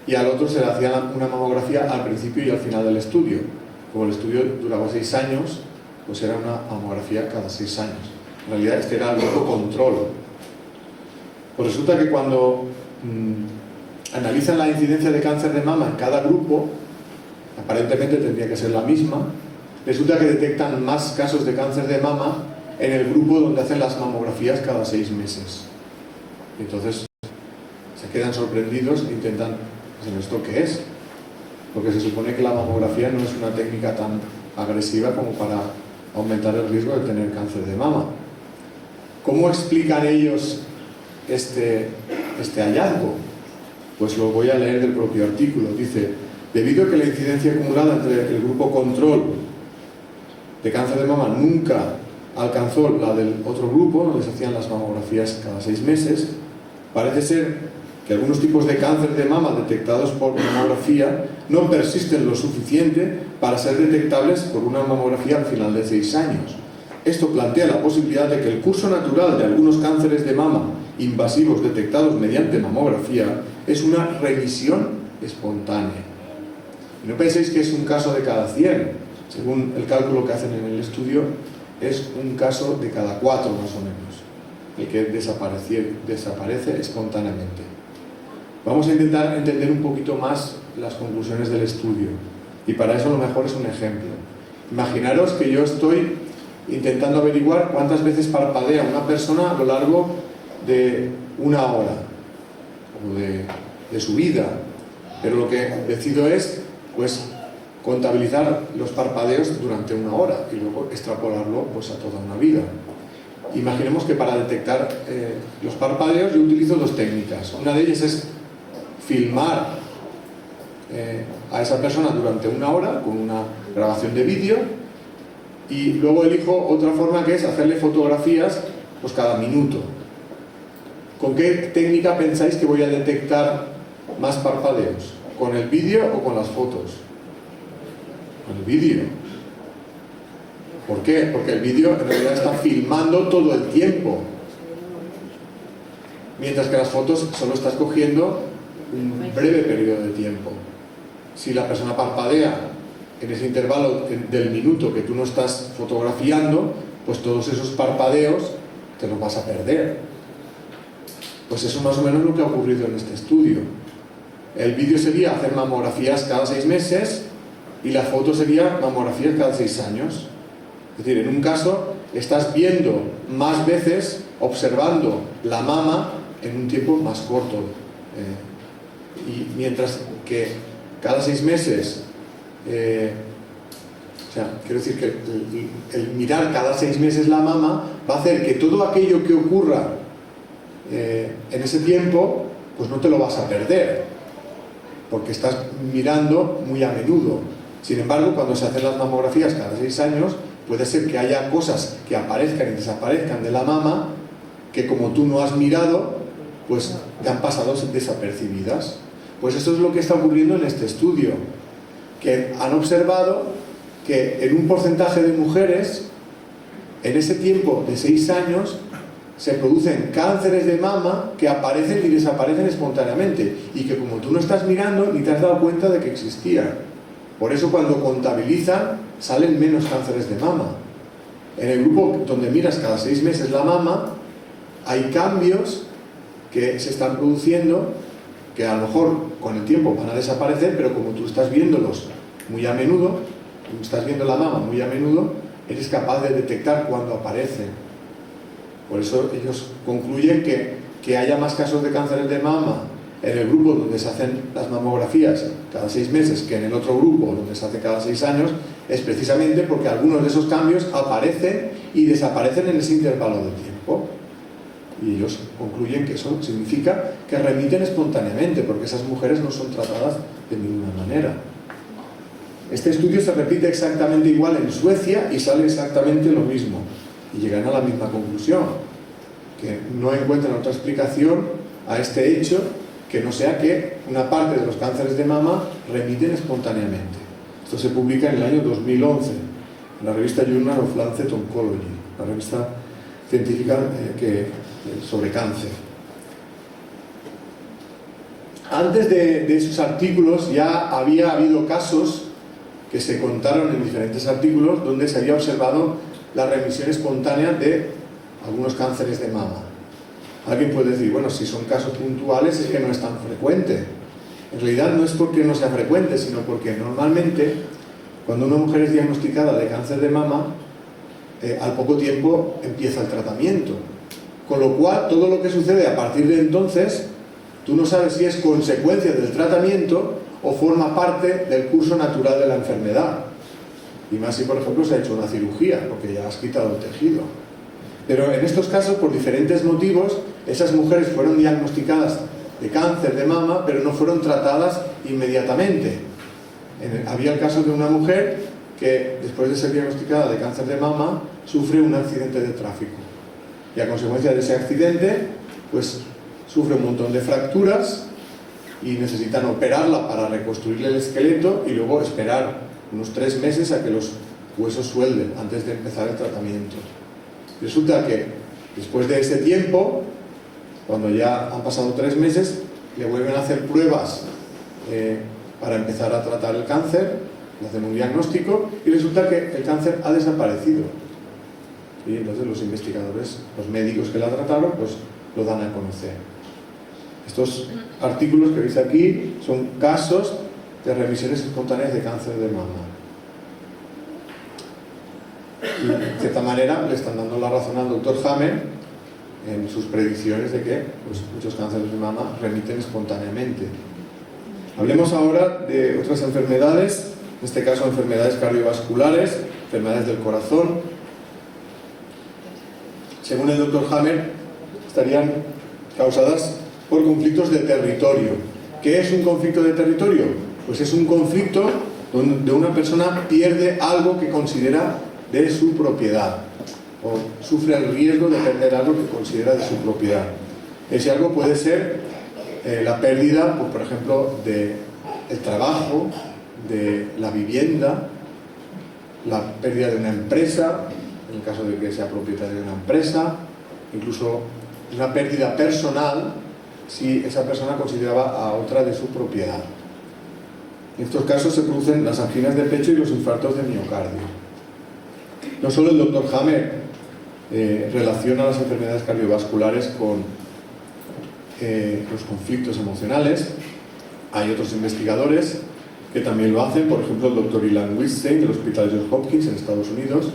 y al otro se le hacía una mamografía al principio y al final del estudio. Como el estudio duraba 6 años, pues era una mamografía cada 6 años. En realidad este era el grupo control. Pues resulta que cuando analizan la incidencia de cáncer de mama en cada grupo, aparentemente tendría que ser la misma, resulta que detectan más casos de cáncer de mama en el grupo donde hacen las mamografías cada 6 meses. Y entonces se quedan sorprendidos e intentan, ¿esto qué es? Porque se supone que la mamografía no es una técnica tan agresiva como para aumentar el riesgo de tener cáncer de mama. ¿Cómo explican ellos este hallazgo? Pues lo voy a leer del propio artículo. Dice, debido a que la incidencia acumulada entre el grupo control de cáncer de mama nunca alcanzó la del otro grupo, donde se hacían las mamografías cada 6 meses, parece ser que algunos tipos de cáncer de mama detectados por mamografía no persisten lo suficiente para ser detectables por una mamografía al final de 6 años. Esto plantea la posibilidad de que el curso natural de algunos cánceres de mama invasivos detectados mediante mamografía es una remisión espontánea. Y no penséis que es un caso de cada 100. Según el cálculo que hacen en el estudio, es un caso de cada 4 más o menos, el que desaparece espontáneamente. Vamos a intentar entender un poquito más las conclusiones del estudio. Y para eso lo mejor es un ejemplo. Imaginaros que yo estoy intentando averiguar cuántas veces parpadea una persona a lo largo de 1 hora o de su vida, pero lo que decido es pues contabilizar los parpadeos durante 1 hora y luego extrapolarlo pues a toda una vida. Imaginemos que para detectar los parpadeos yo utilizo 2 técnicas. Una de ellas es filmar a esa persona durante 1 hora con una grabación de vídeo y luego elijo otra forma que es hacerle fotografías pues cada minuto. ¿Con qué técnica pensáis que voy a detectar más parpadeos? ¿Con el vídeo o con las fotos? Con el vídeo. ¿Por qué? Porque el vídeo en realidad está filmando todo el tiempo. Mientras que las fotos solo estás cogiendo un breve periodo de tiempo. Si la persona parpadea en ese intervalo del minuto que tú no estás fotografiando, pues todos esos parpadeos te los vas a perder. Pues eso es más o menos lo que ha ocurrido en este estudio. El vídeo sería hacer mamografías cada 6 meses y la foto sería mamografías cada 6 años. Es decir, en un caso estás viendo más veces, observando la mama en un tiempo más corto. Y mientras que cada 6 meses, o sea, quiero decir que el mirar cada 6 meses la mama va a hacer que todo aquello que ocurra en ese tiempo, pues no te lo vas a perder, porque estás mirando muy a menudo. Sin embargo, cuando se hacen las mamografías cada 6 años, puede ser que haya cosas que aparezcan y desaparezcan de la mama que, como tú no has mirado, pues te han pasado desapercibidas. Pues eso es lo que está ocurriendo en este estudio, que han observado que en un porcentaje de mujeres, en ese tiempo de 6 años, se producen cánceres de mama que aparecen y desaparecen espontáneamente, y que como tú no estás mirando ni te has dado cuenta de que existían. Por eso cuando contabilizan salen menos cánceres de mama. En el grupo donde miras cada 6 meses la mama, hay cambios que se están produciendo que a lo mejor con el tiempo van a desaparecer, pero como tú estás viéndolos muy a menudo, estás viendo la mama muy a menudo, eres capaz de detectar cuando aparecen. Por eso ellos concluyen que haya más casos de cánceres de mama en el grupo donde se hacen las mamografías cada 6 meses que en el otro grupo donde se hace cada 6 años, es precisamente porque algunos de esos cambios aparecen y desaparecen en ese intervalo de tiempo. Y ellos concluyen que eso significa que remiten espontáneamente, porque esas mujeres no son tratadas de ninguna manera. Este estudio se repite exactamente igual en Suecia y sale exactamente lo mismo. Y llegan a la misma conclusión, que no encuentran otra explicación a este hecho que no sea que una parte de los cánceres de mama remiten espontáneamente. Esto se publica en el año 2011 en la revista Journal of Lancet Oncology, la revista científica sobre cáncer. Antes de esos artículos ya había habido casos que se contaron en diferentes artículos donde se había observado la remisión espontánea de algunos cánceres de mama. Alguien puede decir, bueno, si son casos puntuales es que no es tan frecuente. En realidad no es porque no sea frecuente, sino porque normalmente cuando una mujer es diagnosticada de cáncer de mama, al poco tiempo empieza el tratamiento. Con lo cual, todo lo que sucede a partir de entonces, tú no sabes si es consecuencia del tratamiento o forma parte del curso natural de la enfermedad. Y más si, por ejemplo, se ha hecho una cirugía, porque ya has quitado el tejido. Pero en estos casos, por diferentes motivos, esas mujeres fueron diagnosticadas de cáncer de mama, pero no fueron tratadas inmediatamente. Había el caso de una mujer que, después de ser diagnosticada de cáncer de mama, sufre un accidente de tráfico. Y a consecuencia de ese accidente, pues sufre un montón de fracturas y necesitan operarla para reconstruirle el esqueleto y luego esperar unos 3 meses a que los huesos suelden antes de empezar el tratamiento. Resulta que después de ese tiempo, cuando ya han pasado 3 meses, le vuelven a hacer pruebas para empezar a tratar el cáncer, le hacen un diagnóstico y resulta que el cáncer ha desaparecido. Y entonces los investigadores, los médicos que la trataron, pues lo dan a conocer. Estos artículos que veis aquí son casos de remisiones espontáneas de cáncer de mama. Y de cierta manera le están dando la razón al doctor Hammer en sus predicciones de que pues, muchos cánceres de mama remiten espontáneamente. Hablemos ahora de otras enfermedades, en este caso enfermedades cardiovasculares, enfermedades del corazón. Según el doctor Hammer, estarían causadas por conflictos de territorio. ¿Qué es un conflicto de territorio? Pues es un conflicto donde una persona pierde algo que considera de su propiedad o sufre el riesgo de perder algo que considera de su propiedad. Ese algo puede ser la pérdida, pues, por ejemplo, del trabajo, de la vivienda, la pérdida de una empresa, en el caso de que sea propietario de una empresa, incluso una pérdida personal si esa persona consideraba a otra de su propiedad. En estos casos se producen las anginas de pecho y los infartos de miocardio. No solo el Dr. Hammer relaciona las enfermedades cardiovasculares con los conflictos emocionales, hay otros investigadores que también lo hacen, por ejemplo el Dr. Ilan Whitstein del Hospital Johns Hopkins en Estados Unidos.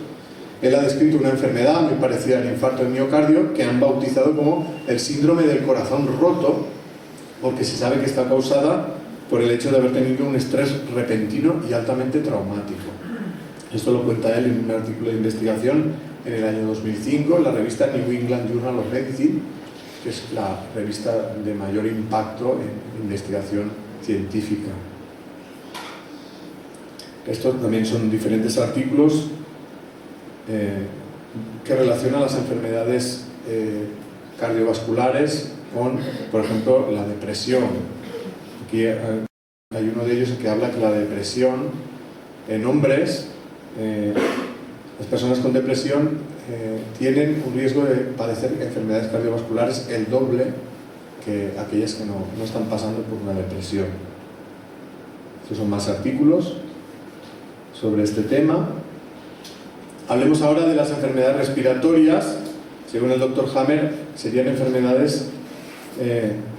Él ha descrito una enfermedad muy parecida al infarto de miocardio que han bautizado como el síndrome del corazón roto, porque se sabe que está causada por el hecho de haber tenido un estrés repentino y altamente traumático. Esto lo cuenta él en un artículo de investigación en el año 2005 en la revista New England Journal of Medicine, que es la revista de mayor impacto en investigación científica. Estos también son diferentes artículos que relacionan las enfermedades cardiovasculares con, por ejemplo, la depresión. Aquí hay uno de ellos que habla que la depresión en hombres, las personas con depresión tienen un riesgo de padecer enfermedades cardiovasculares el doble que aquellas que no están pasando por una depresión. Estos son más artículos sobre este tema. Hablemos ahora de las enfermedades respiratorias. Según el Dr. Hammer, serían enfermedades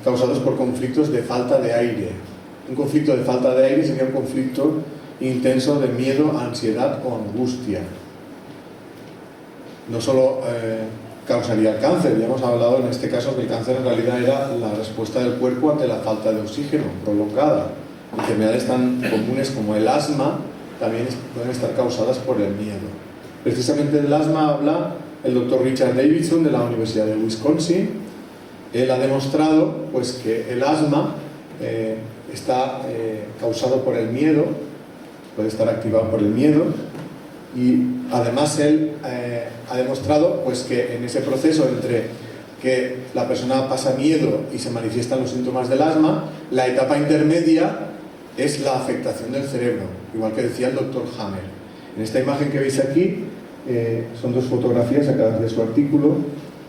causadas por conflictos de falta de aire. Un conflicto de falta de aire sería un conflicto intenso de miedo, ansiedad o angustia. No solo causaría el cáncer, ya hemos hablado en este caso que el cáncer en realidad era la respuesta del cuerpo ante la falta de oxígeno prolongada. Enfermedades tan comunes como el asma también pueden estar causadas por el miedo. Precisamente del asma habla el Dr. Richard Davidson de la Universidad de Wisconsin. Él ha demostrado pues, que el asma está causado por el miedo, puede estar activado por el miedo, y además él ha demostrado pues, que en ese proceso entre que la persona pasa miedo y se manifiestan los síntomas del asma, la etapa intermedia es la afectación del cerebro, igual que decía el Dr. Hammer. En esta imagen que veis aquí son dos fotografías sacadas de su artículo.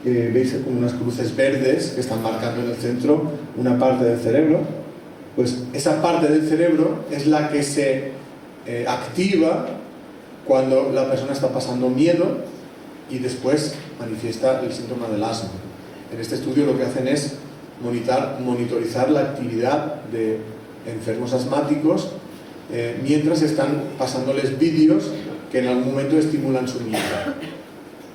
Veis como unas cruces verdes que están marcando en el centro una parte del cerebro. Pues esa parte del cerebro es la que se activa cuando la persona está pasando miedo y después manifiesta el síntoma del asma. En este estudio lo que hacen es monitorizar la actividad de enfermos asmáticos mientras están pasándoles vídeos que en algún momento estimulan su miedo.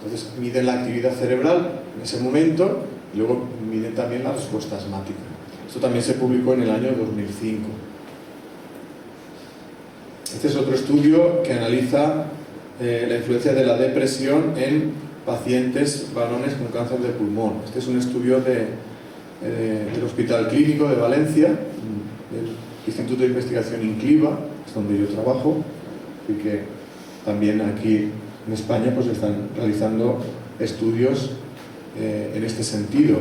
Entonces miden la actividad cerebral en ese momento y luego miden también la respuesta asmática. Esto también se publicó en el año 2005. Este es otro estudio que analiza la influencia de la depresión en pacientes varones con cáncer de pulmón. Este es un estudio del Hospital Clínico de Valencia, del Instituto de Investigación INCLIVA, es donde yo trabajo, y que también aquí en España pues están realizando estudios en este sentido.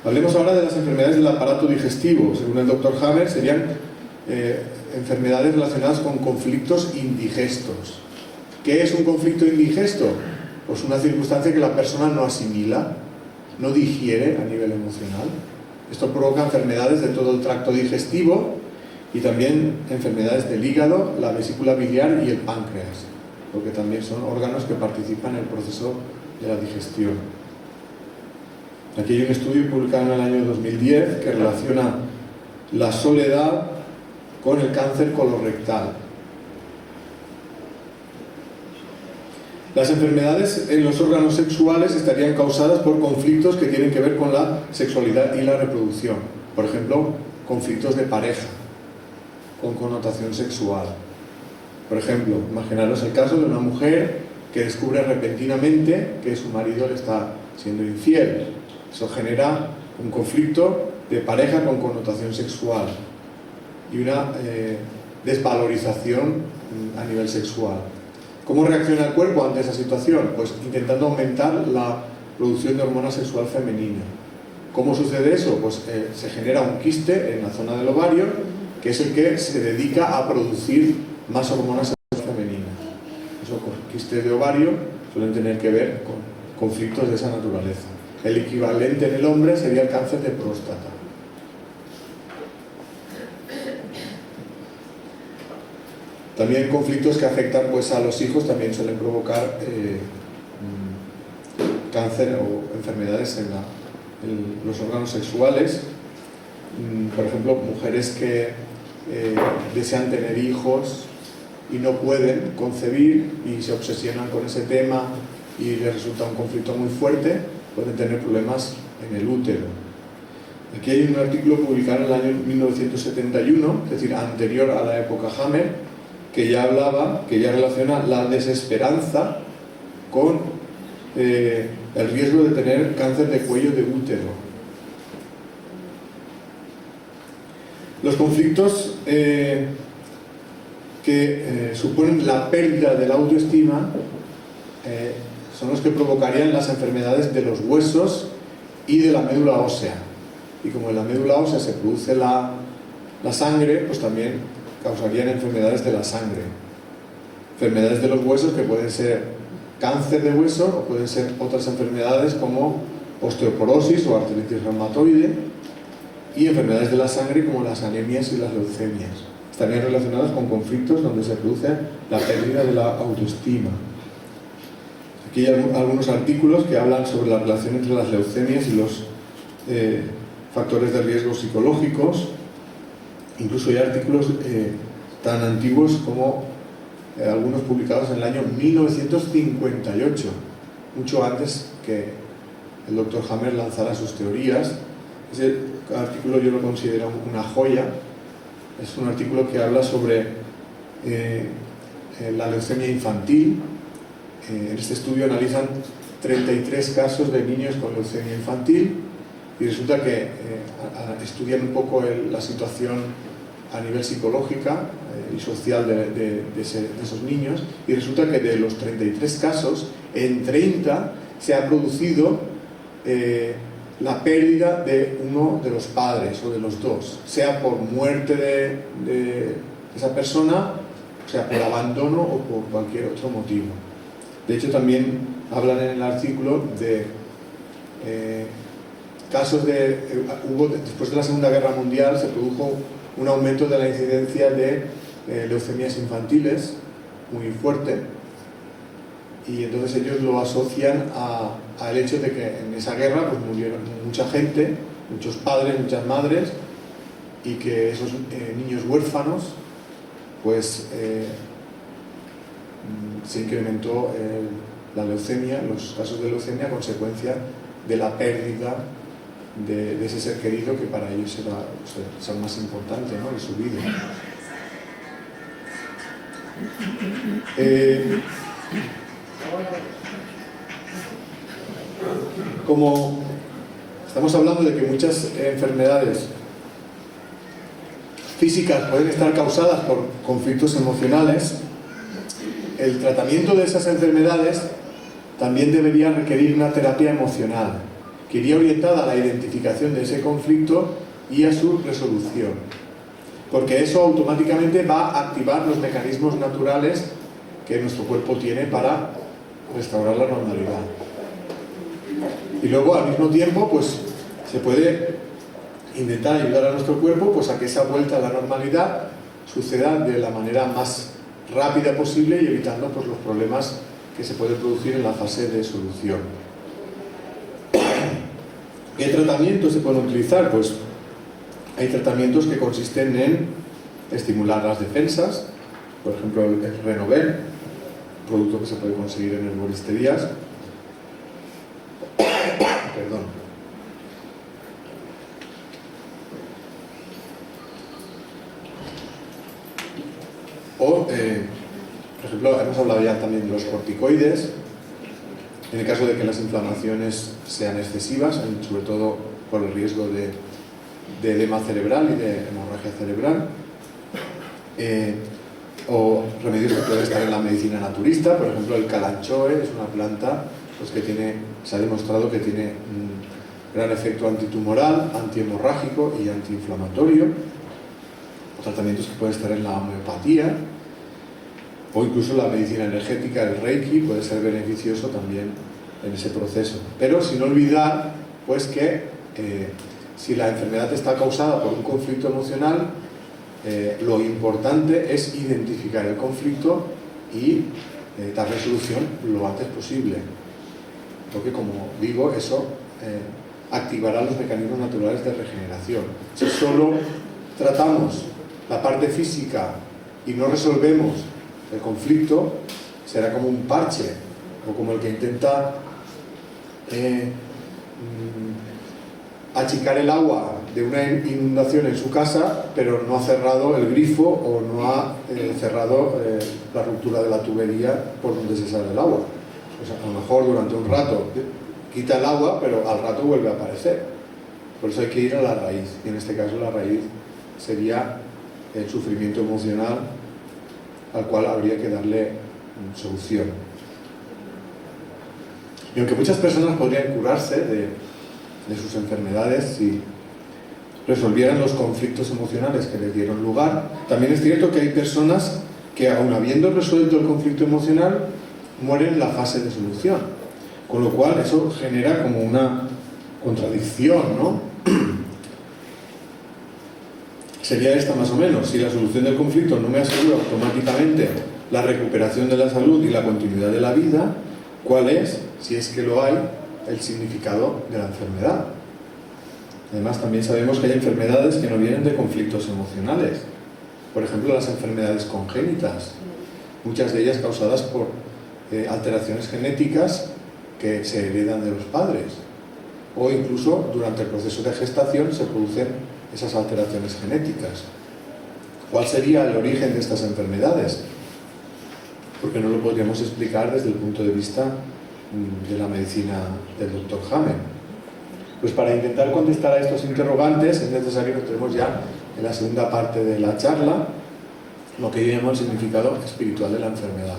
Hablemos ahora de las enfermedades del aparato digestivo. Según el Dr. Hammer, serían enfermedades relacionadas con conflictos indigestos. ¿Qué es un conflicto indigesto? Pues una circunstancia que la persona no asimila, no digiere a nivel emocional. Esto provoca enfermedades de todo el tracto digestivo y también enfermedades del hígado, la vesícula biliar y el páncreas, porque también son órganos que participan en el proceso de la digestión. Aquí hay un estudio publicado en el año 2010 que relaciona la soledad con el cáncer colorectal. Las enfermedades en los órganos sexuales estarían causadas por conflictos que tienen que ver con la sexualidad y la reproducción. Por ejemplo, conflictos de pareja, con connotación sexual. Por ejemplo, imaginaros el caso de una mujer que descubre repentinamente que su marido le está siendo infiel. Eso genera un conflicto de pareja con connotación sexual y una desvalorización a nivel sexual. ¿Cómo reacciona el cuerpo ante esa situación? Pues intentando aumentar la producción de hormona sexual femenina. ¿Cómo sucede eso? Pues se genera un quiste en la zona del ovario, que es el que se dedica a producir más hormonas sexuales femeninas. quistes de ovario suelen tener que ver con conflictos de esa naturaleza. El equivalente en el hombre sería el cáncer de próstata. También conflictos que afectan pues, a los hijos también suelen provocar cáncer o enfermedades en los órganos sexuales. Por ejemplo, mujeres que desean tener hijos y no pueden concebir y se obsesionan con ese tema y les resulta un conflicto muy fuerte, pueden tener problemas en el útero. Aquí hay un artículo publicado en el año 1971, es decir, anterior a la época Hammer, que ya relaciona la desesperanza con el riesgo de tener cáncer de cuello de útero. Los conflictos que suponen la pérdida de la autoestima son los que provocarían las enfermedades de los huesos y de la médula ósea. Y como en la médula ósea se produce la sangre, pues también causarían enfermedades de la sangre. Enfermedades de los huesos que pueden ser cáncer de hueso o pueden ser otras enfermedades como osteoporosis o artritis reumatoide, y enfermedades de la sangre como las anemias y las leucemias. Estarían relacionadas con conflictos donde se produce la pérdida de la autoestima. Aquí hay algunos artículos que hablan sobre la relación entre las leucemias y los factores de riesgo psicológicos. Incluso hay artículos tan antiguos como algunos publicados en el año 1958, mucho antes que el Dr. Hammer lanzara sus teorías. Ese artículo yo lo considero una joya. Es un artículo que habla sobre la leucemia infantil. En este estudio analizan 33 casos de niños con leucemia infantil y resulta que estudian un poco la situación a nivel psicológica y social de esos niños, y resulta que de los 33 casos, en 30 se ha producido la pérdida de uno de los padres o de los dos, sea por muerte de esa persona, sea por abandono o por cualquier otro motivo. De hecho, también hablan en el artículo de casos después de la Segunda Guerra Mundial se produjo un aumento de la incidencia de leucemias infantiles muy fuerte, y entonces ellos lo asocian al hecho de que en esa guerra pues, murieron mucha gente, muchos padres, muchas madres, y que esos niños huérfanos pues se incrementó la leucemia, los casos de leucemia a consecuencia de la pérdida de ese ser querido que para ellos era el más importante, ¿no?, de su vida. Como estamos hablando de que muchas enfermedades físicas pueden estar causadas por conflictos emocionales, el tratamiento de esas enfermedades también debería requerir una terapia emocional que iría orientada a la identificación de ese conflicto y a su resolución, porque eso automáticamente va a activar los mecanismos naturales que nuestro cuerpo tiene para restaurar la normalidad. Y luego, al mismo tiempo, pues se puede intentar ayudar a nuestro cuerpo pues, a que esa vuelta a la normalidad suceda de la manera más rápida posible y evitando pues, los problemas que se pueden producir en la fase de solución. ¿Qué tratamientos se pueden utilizar? Pues hay tratamientos que consisten en estimular las defensas, por ejemplo el Renovel, producto que se puede conseguir en herboristerías. Perdón. O, por ejemplo, hemos hablado ya también de los corticoides, en el caso de que las inflamaciones sean excesivas, sobre todo por el riesgo de edema cerebral y de hemorragia cerebral. O remedios que pueden estar en la medicina naturista, por ejemplo el calanchoe es una planta pues, que se ha demostrado que tiene un gran efecto antitumoral, antihemorrágico y antiinflamatorio. O tratamientos que pueden estar en la homeopatía, o incluso la medicina energética, el Reiki, puede ser beneficioso también en ese proceso. Pero sin olvidar pues que si la enfermedad está causada por un conflicto emocional, lo importante es identificar el conflicto y darle solución lo antes posible, porque como digo, eso activará los mecanismos naturales de regeneración. Si solo tratamos la parte física y no resolvemos el conflicto, será como un parche, o como el que intenta achicar el agua de una inundación en su casa, pero no ha cerrado el grifo o no ha cerrado la ruptura de la tubería por donde se sale el agua. Pues a lo mejor durante un rato quita el agua, pero al rato vuelve a aparecer. Por eso hay que ir a la raíz, y en este caso la raíz sería el sufrimiento emocional al cual habría que darle solución. Y aunque muchas personas podrían curarse de sus enfermedades si resolvieran los conflictos emocionales que les dieron lugar, también es cierto que hay personas que, aun habiendo resuelto el conflicto emocional, mueren en la fase de solución, con lo cual eso genera como una contradicción, ¿no? Sería esta más o menos: si la solución del conflicto no me asegura automáticamente la recuperación de la salud y la continuidad de la vida, ¿cuál es, si es que lo hay, el significado de la enfermedad? Además, también sabemos que hay enfermedades que no vienen de conflictos emocionales. Por ejemplo, las enfermedades congénitas, muchas de ellas causadas por alteraciones genéticas que se heredan de los padres, o incluso durante el proceso de gestación se producen esas alteraciones genéticas. ¿Cuál sería el origen de estas enfermedades? Porque no lo podríamos explicar desde el punto de vista de la medicina del Dr. Hammer. Pues para intentar contestar a estos interrogantes es necesario que entremos ya en la segunda parte de la charla, lo que yo llamo el significado espiritual de la enfermedad.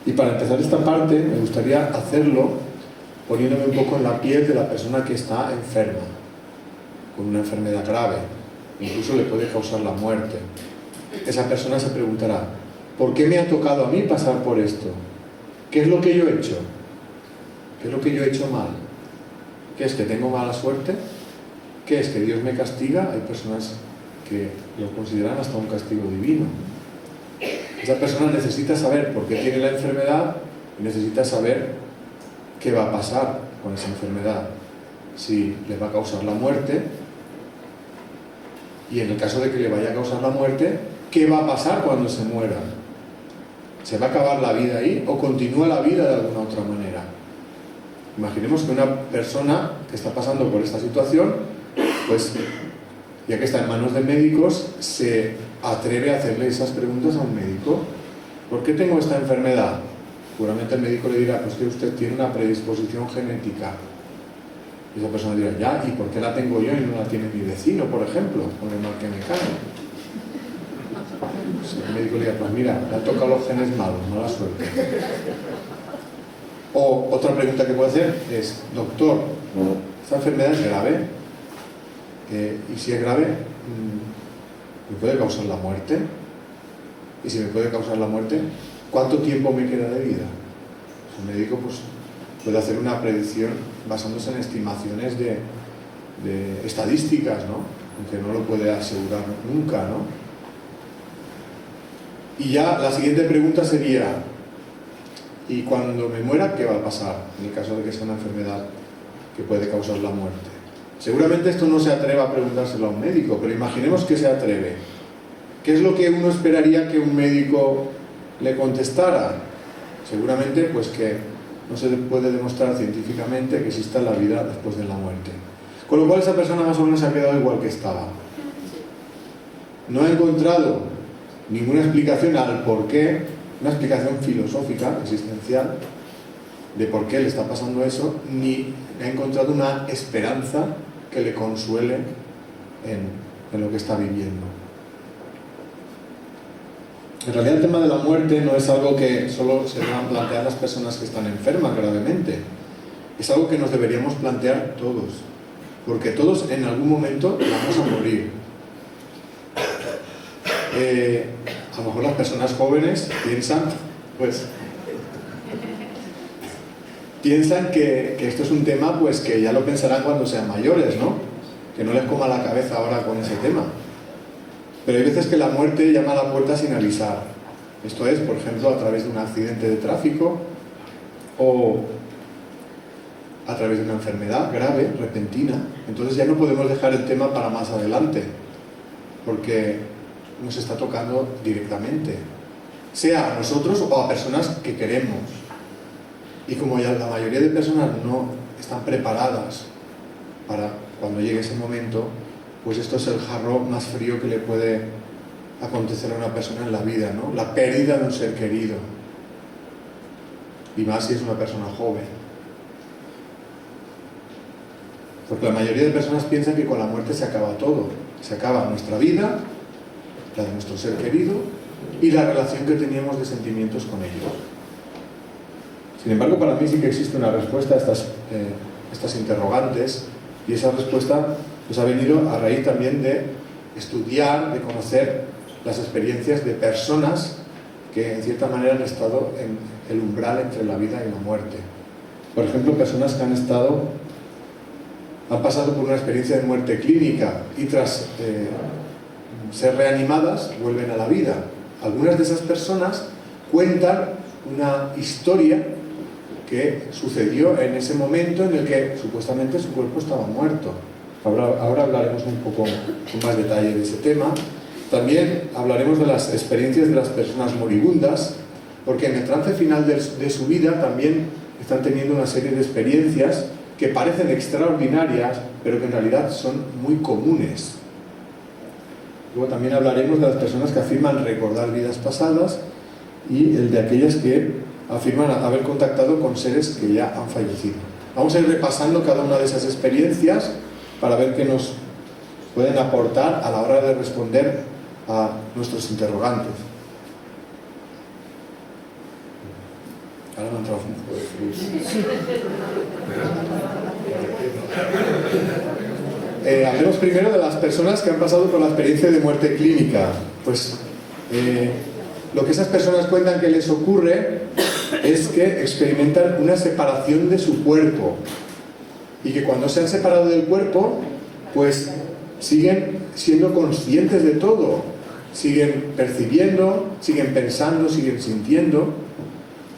Y para empezar esta parte me gustaría hacerlo poniéndome un poco en la piel de la persona que está enferma, con una enfermedad grave, incluso le puede causar la muerte. Esa persona se preguntará: ¿por qué me ha tocado a mí pasar por esto? ¿Qué es lo que yo he hecho? ¿Qué es lo que yo he hecho mal? ¿Qué es, que tengo mala suerte? ¿Qué es, que Dios me castiga? Hay personas que lo consideran hasta un castigo divino. Esa persona necesita saber por qué tiene la enfermedad y necesita saber qué va a pasar con esa enfermedad. Si le va a causar la muerte, y en el caso de que le vaya a causar la muerte, ¿qué va a pasar cuando se muera? ¿Se va a acabar la vida ahí o continúa la vida de alguna otra manera? Imaginemos que una persona que está pasando por esta situación, pues ya que está en manos de médicos, se atreve a hacerle esas preguntas a un médico. ¿Por qué tengo esta enfermedad? Seguramente el médico le dirá: pues que usted tiene una predisposición genética. Y esa persona dirá: ya, ¿y por qué la tengo yo y no la tiene mi vecino, por ejemplo? Por el mal que me cae. Pues el médico le dirá: pues mira, le han tocado los genes malos, mala suerte. O otra pregunta que puede hacer es: doctor, ¿esta enfermedad es grave? Y si es grave, ¿me puede causar la muerte? Y si me puede causar la muerte, ¿cuánto tiempo me queda de vida? Pues el médico pues puede hacer una predicción basándose en estimaciones de estadísticas, ¿no? Aunque no lo puede asegurar nunca, ¿no? Y ya la siguiente pregunta sería: ¿y cuando me muera qué va a pasar? En el caso de que sea una enfermedad que puede causar la muerte. Seguramente esto no se atreve a preguntárselo a un médico, pero imaginemos que se atreve. ¿Qué es lo que uno esperaría que un médico le contestara? Seguramente pues que no se puede demostrar científicamente que exista la vida después de la muerte. Con lo cual esa persona más o menos se ha quedado igual que estaba. No ha encontrado ninguna explicación al porqué, una explicación filosófica, existencial, de por qué le está pasando eso, ni ha encontrado una esperanza que le consuele en lo que está viviendo. En realidad el tema de la muerte no es algo que solo se van a plantear las personas que están enfermas gravemente. Es algo que nos deberíamos plantear todos, porque todos en algún momento vamos a morir. a lo mejor las personas jóvenes piensan que esto es un tema pues que ya lo pensarán cuando sean mayores, ¿no? Que no les coma la cabeza ahora con ese tema. Pero hay veces que la muerte llama a la puerta sin avisar. Esto es, por ejemplo, a través de un accidente de tráfico o a través de una enfermedad grave, repentina. Entonces ya no podemos dejar el tema para más adelante, porque nos está tocando directamente, sea a nosotros o a personas que queremos. Y como ya la mayoría de personas no están preparadas para cuando llegue ese momento, pues esto es el jarro más frío que le puede acontecer a una persona en la vida, ¿no? La pérdida de un ser querido. Y más si es una persona joven. Porque la mayoría de personas piensan que con la muerte se acaba todo. Se acaba nuestra vida, la de nuestro ser querido y la relación que teníamos de sentimientos con ellos. Sin embargo, para mí sí que existe una respuesta a estas interrogantes, y esa respuesta pues, ha venido a raíz también de estudiar, de conocer las experiencias de personas que en cierta manera han estado en el umbral entre la vida y la muerte. Por ejemplo, personas que han pasado por una experiencia de muerte clínica y tras ser reanimadas vuelven a la vida. Algunas de esas personas cuentan una historia que sucedió en ese momento en el que supuestamente su cuerpo estaba muerto. Ahora hablaremos un poco con más detalle de ese tema. También hablaremos de las experiencias de las personas moribundas, porque en el trance final de su vida también están teniendo una serie de experiencias que parecen extraordinarias, pero que en realidad son muy comunes. Luego también hablaremos de las personas que afirman recordar vidas pasadas y el de aquellas que afirman haber contactado con seres que ya han fallecido. Vamos a ir repasando cada una de esas experiencias para ver qué nos pueden aportar a la hora de responder a nuestros interrogantes. Ahora me ha entrado un poco de frío. Hablemos primero de las personas que han pasado por la experiencia de muerte clínica. Pues lo que esas personas cuentan que les ocurre es que experimentan una separación de su cuerpo y que cuando se han separado del cuerpo pues siguen siendo conscientes de todo, siguen percibiendo, siguen pensando, siguen sintiendo.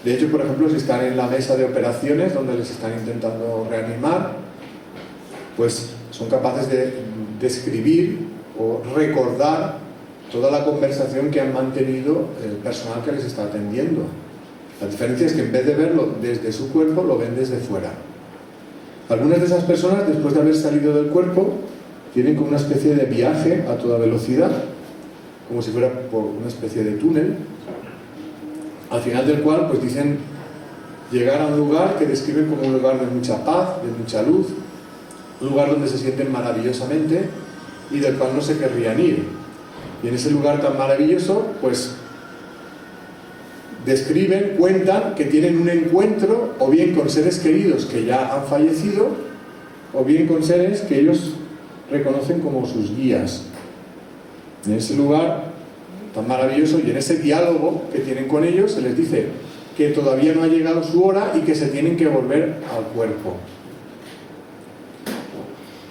De hecho, por ejemplo, si están en la mesa de operaciones donde les están intentando reanimar, pues son capaces de describir o recordar toda la conversación que han mantenido el personal que les está atendiendo. La diferencia es que en vez de verlo desde su cuerpo, lo ven desde fuera. Algunas de esas personas, después de haber salido del cuerpo, tienen como una especie de viaje a toda velocidad, como si fuera por una especie de túnel, al final del cual pues dicen llegar a un lugar que describen como un lugar de mucha paz, de mucha luz, un lugar donde se sienten maravillosamente y del cual no se querrían ir. Y en ese lugar tan maravilloso, pues describen, cuentan que tienen un encuentro o bien con seres queridos que ya han fallecido o bien con seres que ellos reconocen como sus guías. En ese lugar tan maravilloso y en ese diálogo que tienen con ellos se les dice que todavía no ha llegado su hora y que se tienen que volver al cuerpo.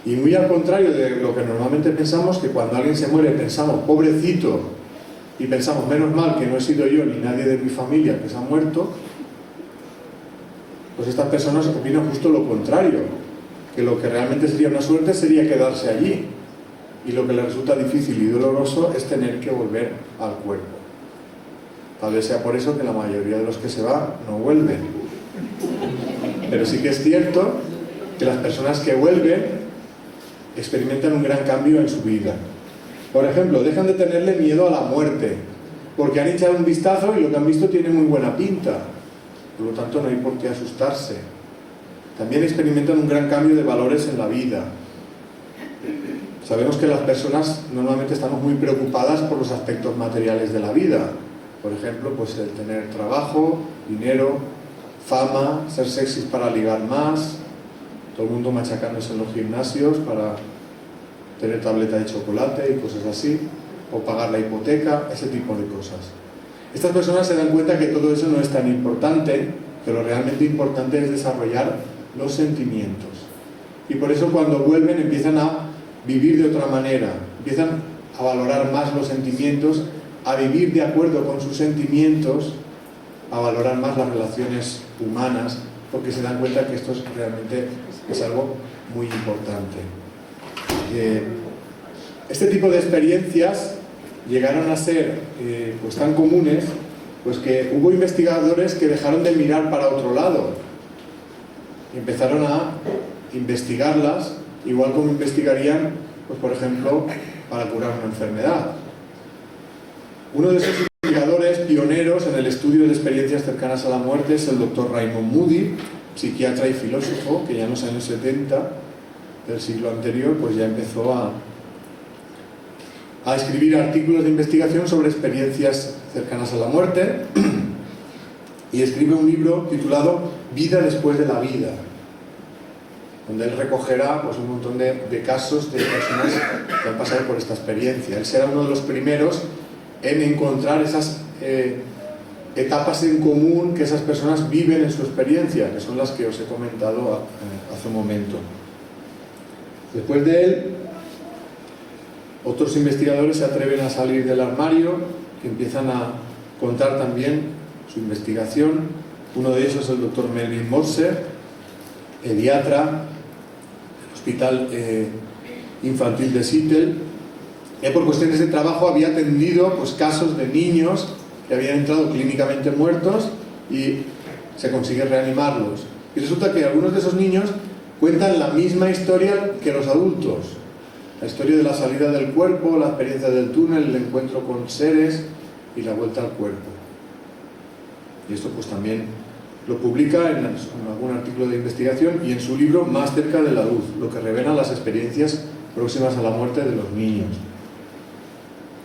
Y muy al contrario de lo que normalmente pensamos, que cuando alguien se muere pensamos, pobrecito, y pensamos, menos mal que no he sido yo ni nadie de mi familia que se ha muerto, pues estas personas opinan justo lo contrario, que lo que realmente sería una suerte sería quedarse allí, y lo que les resulta difícil y doloroso es tener que volver al cuerpo. Tal vez sea por eso que la mayoría de los que se van no vuelven. Pero sí que es cierto que las personas que vuelven experimentan un gran cambio en su vida. Por ejemplo, dejan de tenerle miedo a la muerte, porque han echado un vistazo y lo que han visto tiene muy buena pinta. Por lo tanto, no hay por qué asustarse. También experimentan un gran cambio de valores en la vida. Sabemos que las personas normalmente estamos muy preocupadas por los aspectos materiales de la vida. Por ejemplo, pues el tener trabajo, dinero, fama, ser sexys para ligar más, todo el mundo machacándose en los gimnasios para tener tableta de chocolate y cosas así. o pagar la hipoteca, ese tipo de cosas. Estas personas se dan cuenta que todo eso no es tan importante, que lo realmente importante es desarrollar los sentimientos. Y por eso cuando vuelven empiezan a vivir de otra manera, empiezan a valorar más los sentimientos, a vivir de acuerdo con sus sentimientos, a valorar más las relaciones humanas, porque se dan cuenta que esto realmente es algo muy importante. Este tipo de experiencias llegaron a ser pues tan comunes, pues que hubo investigadores que dejaron de mirar para otro lado y empezaron a investigarlas, igual como investigarían, pues por ejemplo, para curar una enfermedad. Uno de esos investigadores pioneros en el estudio de experiencias cercanas a la muerte es el doctor Raymond Moody, psiquiatra y filósofo, que ya en los años 70 del siglo anterior pues ya empezó a escribir artículos de investigación sobre experiencias cercanas a la muerte y escribe un libro titulado Vida después de la vida, donde él recogerá pues, un montón de casos de personas que han pasado por esta experiencia. Él será uno de los primeros en encontrar esas etapas en común que esas personas viven en su experiencia, que son las que os he comentado hace un momento. Después de él, otros investigadores se atreven a salir del armario, que empiezan a contar también su investigación. Uno de ellos es el doctor Melvin Morser, pediatra del Hospital Infantil de Seattle, que por cuestiones de trabajo había atendido pues, casos de niños que habían entrado clínicamente muertos y se consigue reanimarlos. Y resulta que algunos de esos niños cuentan la misma historia que los adultos. La historia de la salida del cuerpo, la experiencia del túnel, el encuentro con seres y la vuelta al cuerpo. Y esto pues también lo publica en algún artículo de investigación y en su libro Más cerca de la luz, lo que revela las experiencias próximas a la muerte de los niños.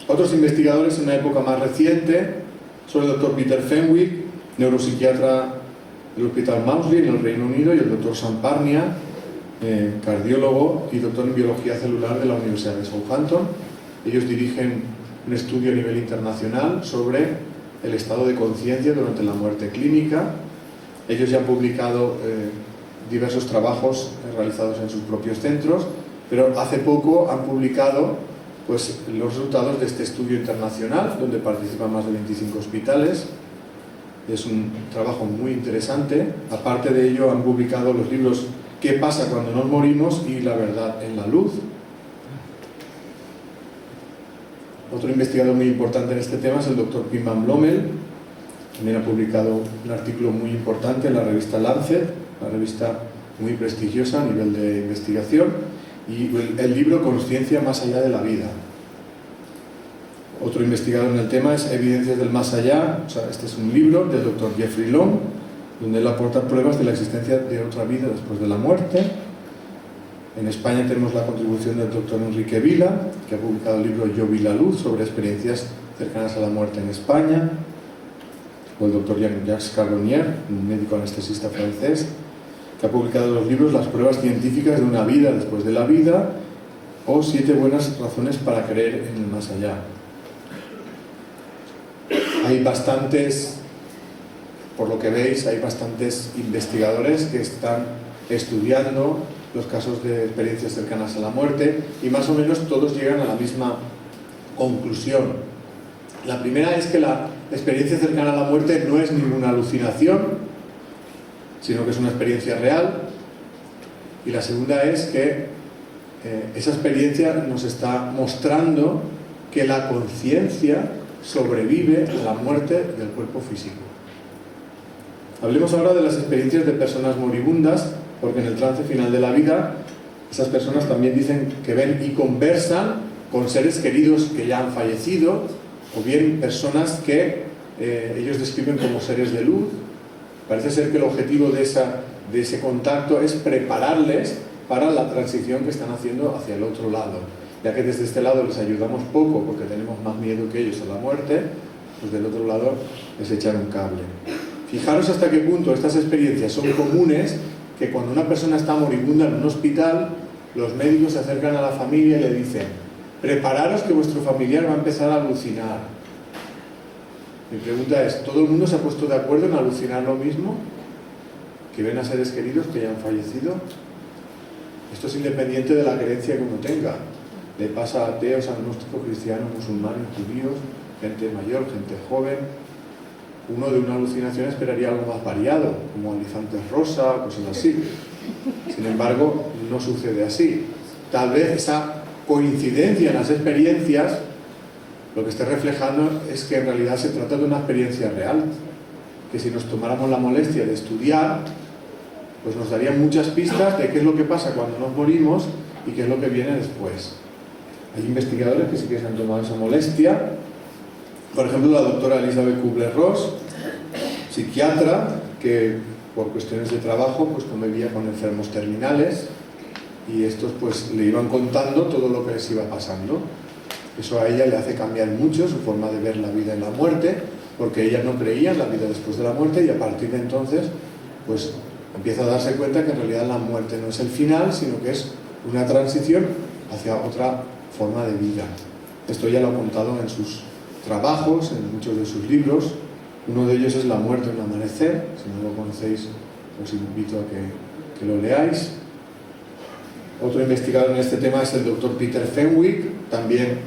Otros investigadores en una época más reciente son el doctor Peter Fenwick, neuropsiquiatra del Hospital Maudsley en el Reino Unido, y el doctor Sam Parnia, cardiólogo y doctor en biología celular de la Universidad de Southampton. Ellos dirigen un estudio a nivel internacional sobre el estado de conciencia durante la muerte clínica. Ellos ya han publicado diversos trabajos realizados en sus propios centros, pero hace poco han publicado pues, los resultados de este estudio internacional, donde participan más de 25 hospitales. Es un trabajo muy interesante. Aparte de ello, han publicado los libros ¿Qué pasa cuando nos morimos? Y La verdad en la luz. Otro investigador muy importante en este tema es el doctor Pim van Blommel. También ha publicado un artículo muy importante en la revista Lancet, una revista muy prestigiosa a nivel de investigación, y el libro Consciencia más allá de la vida. Otro investigador en el tema es Evidencias del más allá. Este es un libro del doctor Jeffrey Long, donde él aporta pruebas de la existencia de otra vida después de la muerte. En España tenemos la contribución del doctor Enrique Vila, que ha publicado el libro Yo vi la luz, sobre experiencias cercanas a la muerte en España. O el doctor Jean-Jacques Carbonnier, un médico anestesista francés, que ha publicado los libros Las pruebas científicas de una vida después de la vida, o 7 buenas razones para creer en el más allá. Hay bastantes, por lo que veis, hay bastantes investigadores que están estudiando los casos de experiencias cercanas a la muerte, y más o menos todos llegan a la misma conclusión. La primera es que la experiencia cercana a la muerte no es ninguna alucinación, sino que es una experiencia real. Y la segunda es que esa experiencia nos está mostrando que la conciencia sobrevive a la muerte del cuerpo físico. Hablemos ahora de las experiencias de personas moribundas, porque en el trance final de la vida esas personas también dicen que ven y conversan con seres queridos que ya han fallecido, o bien personas que ellos describen como seres de luz. Parece ser que el objetivo de ese contacto es prepararles para la transición que están haciendo hacia el otro lado, ya que desde este lado les ayudamos poco porque tenemos más miedo que ellos a la muerte, pues del otro lado les echan un cable. Fijaros hasta qué punto estas experiencias son comunes, que cuando una persona está moribunda en un hospital, los médicos se acercan a la familia y le dicen: prepararos que vuestro familiar va a empezar a alucinar. Mi pregunta es, ¿todo el mundo se ha puesto de acuerdo en alucinar lo mismo? ¿Que ven a seres queridos que ya han fallecido? Esto es independiente de la creencia que uno tenga. Le pasa a ateos, agnósticos, cristianos, musulmanes, judíos, gente mayor, gente joven. Uno de una alucinación esperaría algo más variado, como alifantes rosa, cosas así. Sin embargo, no sucede así. Tal vez esa coincidencia en las experiencias lo que esté reflejando es que en realidad se trata de una experiencia real, que si nos tomáramos la molestia de estudiar, pues nos daría muchas pistas de qué es lo que pasa cuando nos morimos y qué es lo que viene después. Hay investigadores que sí que se han tomado esa molestia. Por ejemplo, la doctora Elizabeth Kubler-Ross, psiquiatra, que por cuestiones de trabajo pues convivía con enfermos terminales y estos pues le iban contando todo lo que les iba pasando. Eso a ella le hace cambiar mucho su forma de ver la vida y la muerte, porque ella no creía en la vida después de la muerte y a partir de entonces pues empieza a darse cuenta que en realidad la muerte no es el final, sino que es una transición hacia otra forma de vida. Esto ya lo ha contado en sus trabajos, en muchos de sus libros. Uno de ellos es La muerte en un amanecer. Si no lo conocéis, os invito a que lo leáis. Otro investigador en este tema es el doctor Peter Fenwick. También,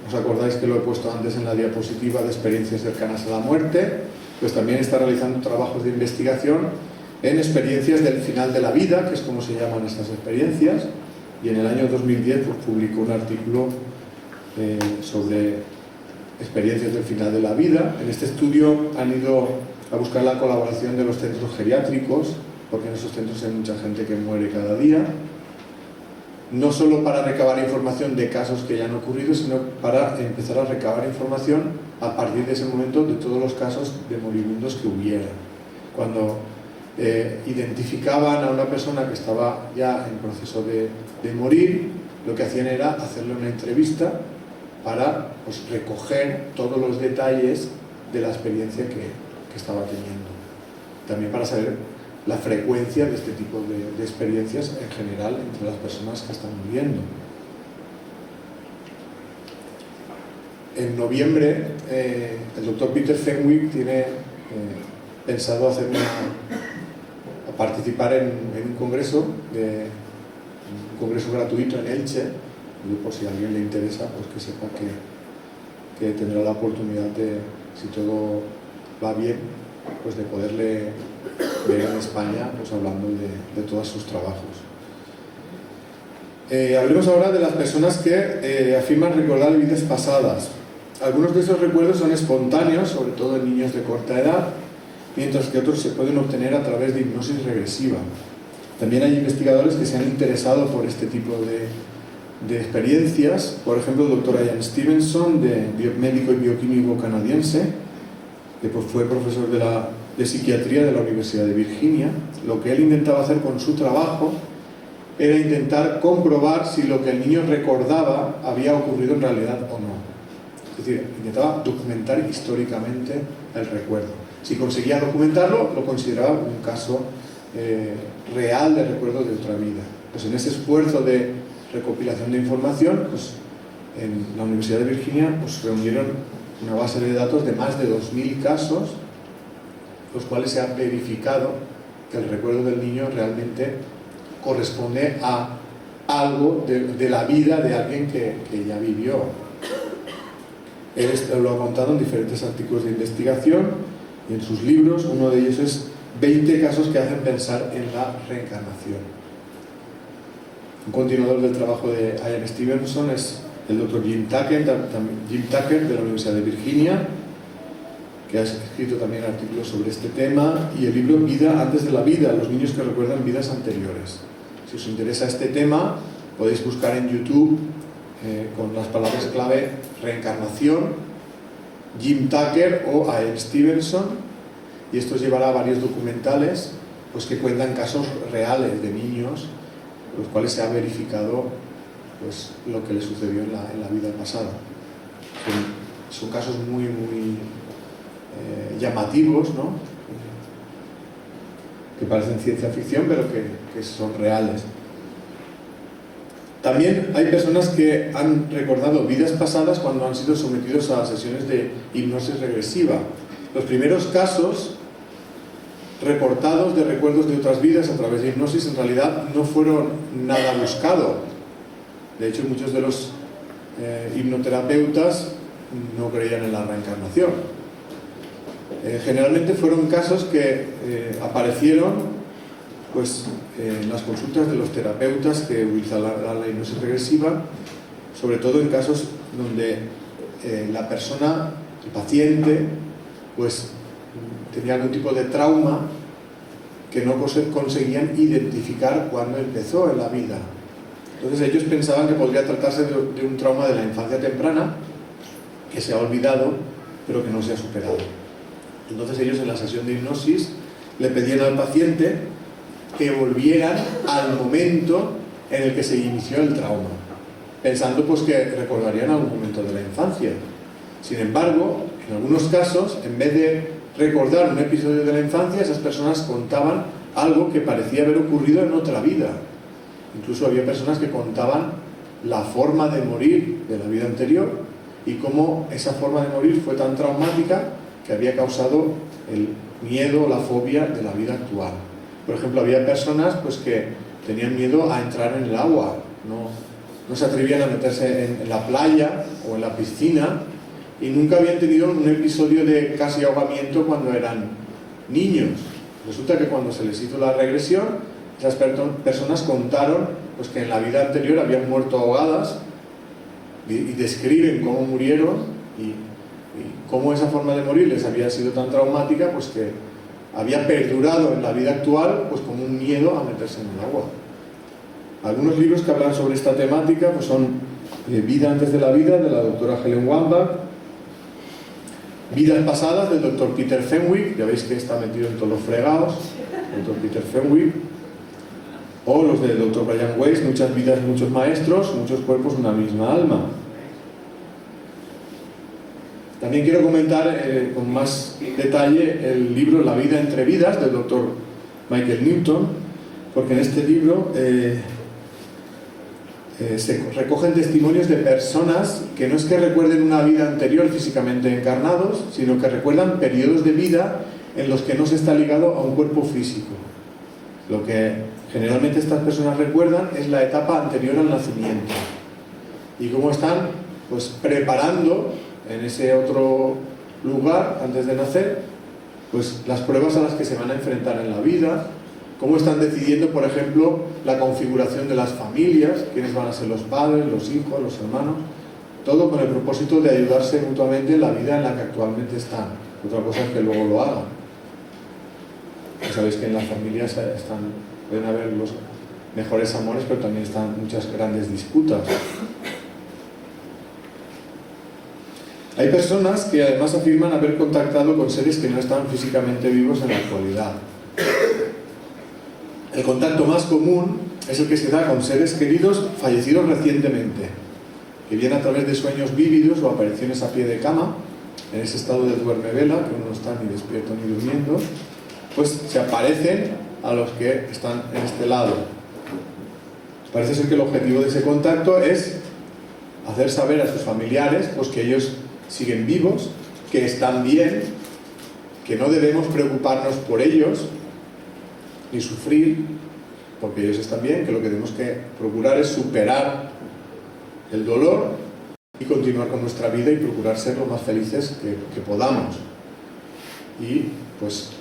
¿os acordáis que lo he puesto antes en la diapositiva de experiencias cercanas a la muerte? Pues también está realizando trabajos de investigación en experiencias del final de la vida, que es como se llaman estas experiencias, y en el año 2010 pues, publicó un artículo sobre experiencias del final de la vida. En este estudio han ido a buscar la colaboración de los centros geriátricos, porque en esos centros hay mucha gente que muere cada día, no solo para recabar información de casos que ya han ocurrido, sino para empezar a recabar información a partir de ese momento de todos los casos de moribundos que hubiera. Cuando identificaban a una persona que estaba ya en proceso de morir, lo que hacían era hacerle una entrevista para pues, recoger todos los detalles de la experiencia que estaba teniendo. También para saber la frecuencia de este tipo de experiencias en general entre las personas que están muriendo. En noviembre, el doctor Peter Fenwick tiene pensado participar en un congreso, un congreso gratuito en Elche, y por si a alguien le interesa, pues que sepa que tendrá la oportunidad de, si todo va bien, pues de poderle ver en España pues hablando de todos sus trabajos. Hablemos ahora de las personas que afirman recordar vidas pasadas. Algunos de esos recuerdos son espontáneos, sobre todo en niños de corta edad, mientras que otros se pueden obtener a través de hipnosis regresiva. También hay investigadores que se han interesado por este tipo de experiencias. Por ejemplo, el doctor Ian Stevenson, médico y bioquímico canadiense, que fue profesor de psiquiatría de la Universidad de Virginia. Lo que él intentaba hacer con su trabajo era intentar comprobar si lo que el niño recordaba había ocurrido en realidad o no. Es decir, intentaba documentar históricamente el recuerdo. Si conseguía documentarlo, lo consideraba un caso real de recuerdo de otra vida. Pues en ese esfuerzo de recopilación de información, pues en la Universidad de Virginia pues reunieron una base de datos de más de 2000 casos, los cuales se ha verificado que el recuerdo del niño realmente corresponde a algo de la vida de alguien que ya vivió. Él lo ha contado en diferentes artículos de investigación y en sus libros. Uno de ellos es 20 casos que hacen pensar en la reencarnación. Un continuador del trabajo de Ian Stevenson es el doctor Jim Tucker de la Universidad de Virginia, que ha escrito también artículos sobre este tema, y el libro Vida antes de la vida, los niños que recuerdan vidas anteriores. Si os interesa este tema, podéis buscar en YouTube con las palabras clave reencarnación, Jim Tucker o Ian Stevenson, y esto os llevará a varios documentales pues, que cuentan casos reales de niños, los cuales se ha verificado pues, lo que les sucedió en la vida pasada. Son casos muy llamativos, ¿no? Que parecen ciencia ficción, pero que son reales. También hay personas que han recordado vidas pasadas cuando han sido sometidos a sesiones de hipnosis regresiva. Los primeros casos reportados de recuerdos de otras vidas a través de hipnosis en realidad no fueron nada buscado. De hecho, muchos de los hipnoterapeutas no creían en la reencarnación. Generalmente fueron casos que aparecieron pues, en las consultas de los terapeutas que utilizan la hipnosis regresiva, sobre todo en casos donde la persona, el paciente, pues tenía algún tipo de trauma que no conseguían identificar cuándo empezó en la vida. Entonces ellos pensaban que podría tratarse de un trauma de la infancia temprana que se ha olvidado pero que no se ha superado. Entonces ellos en la sesión de hipnosis le pedían al paciente que volvieran al momento en el que se inició el trauma, pensando pues que recordarían algún momento de la infancia. Sin embargo, en algunos casos, en vez de recordar un episodio de la infancia, esas personas contaban algo que parecía haber ocurrido en otra vida. Incluso había personas que contaban la forma de morir de la vida anterior y cómo esa forma de morir fue tan traumática que había causado el miedo o la fobia de la vida actual. Por ejemplo, había personas pues, que tenían miedo a entrar en el agua, no se atrevían a meterse en la playa o en la piscina y nunca habían tenido un episodio de casi ahogamiento cuando eran niños. Resulta que cuando se les hizo la regresión, esas personas contaron pues, que en la vida anterior habían muerto ahogadas y describen cómo murieron y cómo esa forma de morir les había sido tan traumática pues que había perdurado en la vida actual pues como un miedo a meterse en el agua. Algunos libros que hablan sobre esta temática pues son Vida antes de la vida, de la doctora Helen Wambach, Vidas pasadas, del doctor Peter Fenwick, ya veis que está metido en todos los fregados, el doctor Peter Fenwick, o los del doctor Brian Weiss, Muchas vidas, muchos maestros, muchos cuerpos, una misma alma. También quiero comentar con más detalle el libro La vida entre vidas del doctor Michael Newton, porque en este libro se recogen testimonios de personas que no es que recuerden una vida anterior físicamente encarnados, sino que recuerdan periodos de vida en los que no se está ligado a un cuerpo físico. Lo que generalmente estas personas recuerdan es la etapa anterior al nacimiento y cómo están pues, preparando en ese otro lugar antes de nacer pues las pruebas a las que se van a enfrentar en la vida, cómo están decidiendo, por ejemplo, la configuración de las familias, quiénes van a ser los padres, los hijos, los hermanos, todo con el propósito de ayudarse mutuamente en la vida en la que actualmente están. Otra cosa es que luego lo hagan. Ya sabéis que en las familias pueden haber los mejores amores, pero también están muchas grandes disputas. Hay personas que además afirman haber contactado con seres que no están físicamente vivos en la actualidad. El contacto más común es el que se da con seres queridos fallecidos recientemente, que vienen a través de sueños vívidos o apariciones a pie de cama, en ese estado de duerme-vela, que uno no está ni despierto ni durmiendo, pues se aparecen a los que están en este lado. Parece ser que el objetivo de ese contacto es hacer saber a sus familiares pues, que ellos siguen vivos, que están bien, que no debemos preocuparnos por ellos ni sufrir porque ellos están bien, que lo que tenemos que procurar es superar el dolor y continuar con nuestra vida y procurar ser lo más felices que podamos y pues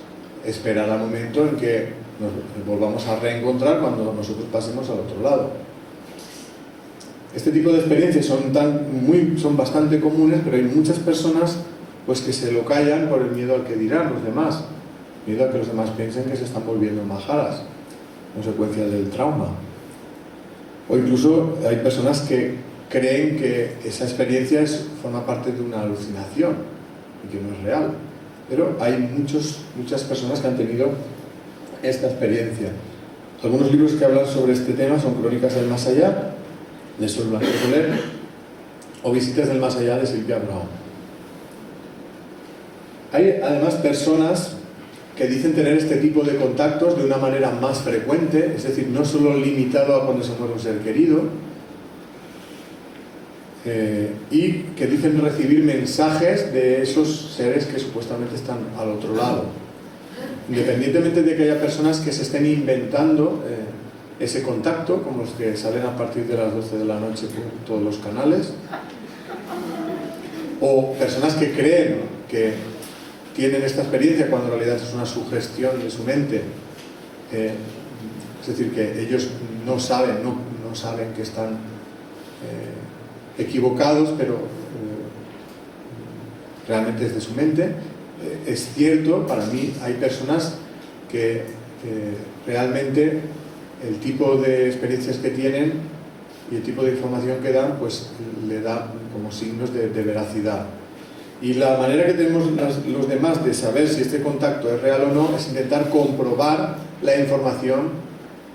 esperar al momento en que nos volvamos a reencontrar cuando nosotros pasemos al otro lado. Este tipo de experiencias son bastante comunes, pero hay muchas personas pues, que se lo callan por el miedo al que dirán los demás, miedo a que los demás piensen que se están volviendo majaras, consecuencia del trauma. O incluso hay personas que creen que esa experiencia forma parte de una alucinación y que no es real. Pero hay muchas personas que han tenido esta experiencia. Algunos libros que hablan sobre este tema son Crónicas del Más Allá, de Sol Blanco Soler, o Visitas del Más Allá, de Sylvia Browne. Hay además personas que dicen tener este tipo de contactos de una manera más frecuente, es decir, no solo limitado a cuando se muere un ser querido, y que dicen recibir mensajes de esos seres que supuestamente están al otro lado. Independientemente de que haya personas que se estén inventando ese contacto, como los que salen a partir de las 12 de la noche por todos los canales, o personas que creen que tienen esta experiencia cuando en realidad es una sugestión de su mente, es decir, que ellos no saben que están equivocados, pero realmente es de su mente. Es cierto, para mí hay personas que realmente el tipo de experiencias que tienen y el tipo de información que dan, pues le da como signos de veracidad. Y la manera que tenemos los demás de saber si este contacto es real o no es intentar comprobar la información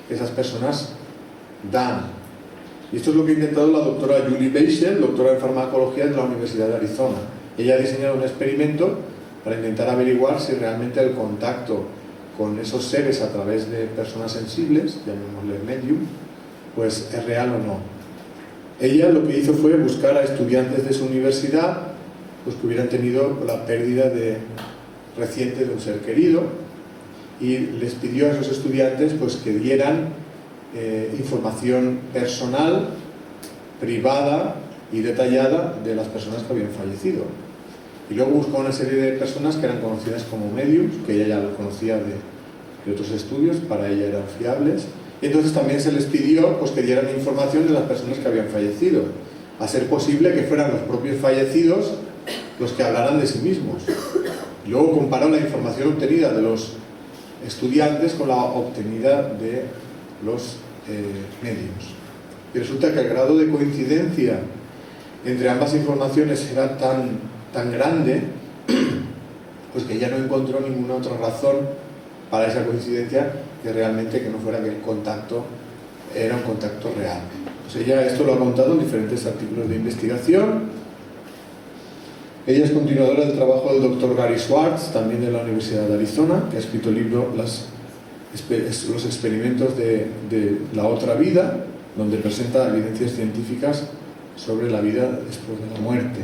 que esas personas dan. Y esto es lo que ha intentado la doctora Julie Beischel, doctora en farmacología de la Universidad de Arizona. Ella ha diseñado un experimento para intentar averiguar si realmente el contacto con esos seres a través de personas sensibles, llamémosle medium, pues es real o no. Ella lo que hizo fue buscar a estudiantes de su universidad pues que hubieran tenido la pérdida reciente de un ser querido, y les pidió a esos estudiantes pues que dieran información personal, privada y detallada de las personas que habían fallecido. Y luego buscó una serie de personas que eran conocidas como mediums, que ella ya lo conocía de otros estudios, para ella eran fiables, y entonces también se les pidió pues que dieran información de las personas que habían fallecido, a ser posible que fueran los propios fallecidos los que hablaran de sí mismos. Y luego comparó la información obtenida de los estudiantes con la obtenida de los medios. Y resulta que el grado de coincidencia entre ambas informaciones era tan grande, pues que ya no encontró ninguna otra razón para esa coincidencia que realmente que no fuera que el contacto era un contacto real. Pues ella esto lo ha contado en diferentes artículos de investigación. Ella es continuadora del trabajo del Dr. Gary Schwartz, también de la Universidad de Arizona, que ha escrito el libro Los experimentos de la otra vida, donde presenta evidencias científicas sobre la vida después de la muerte.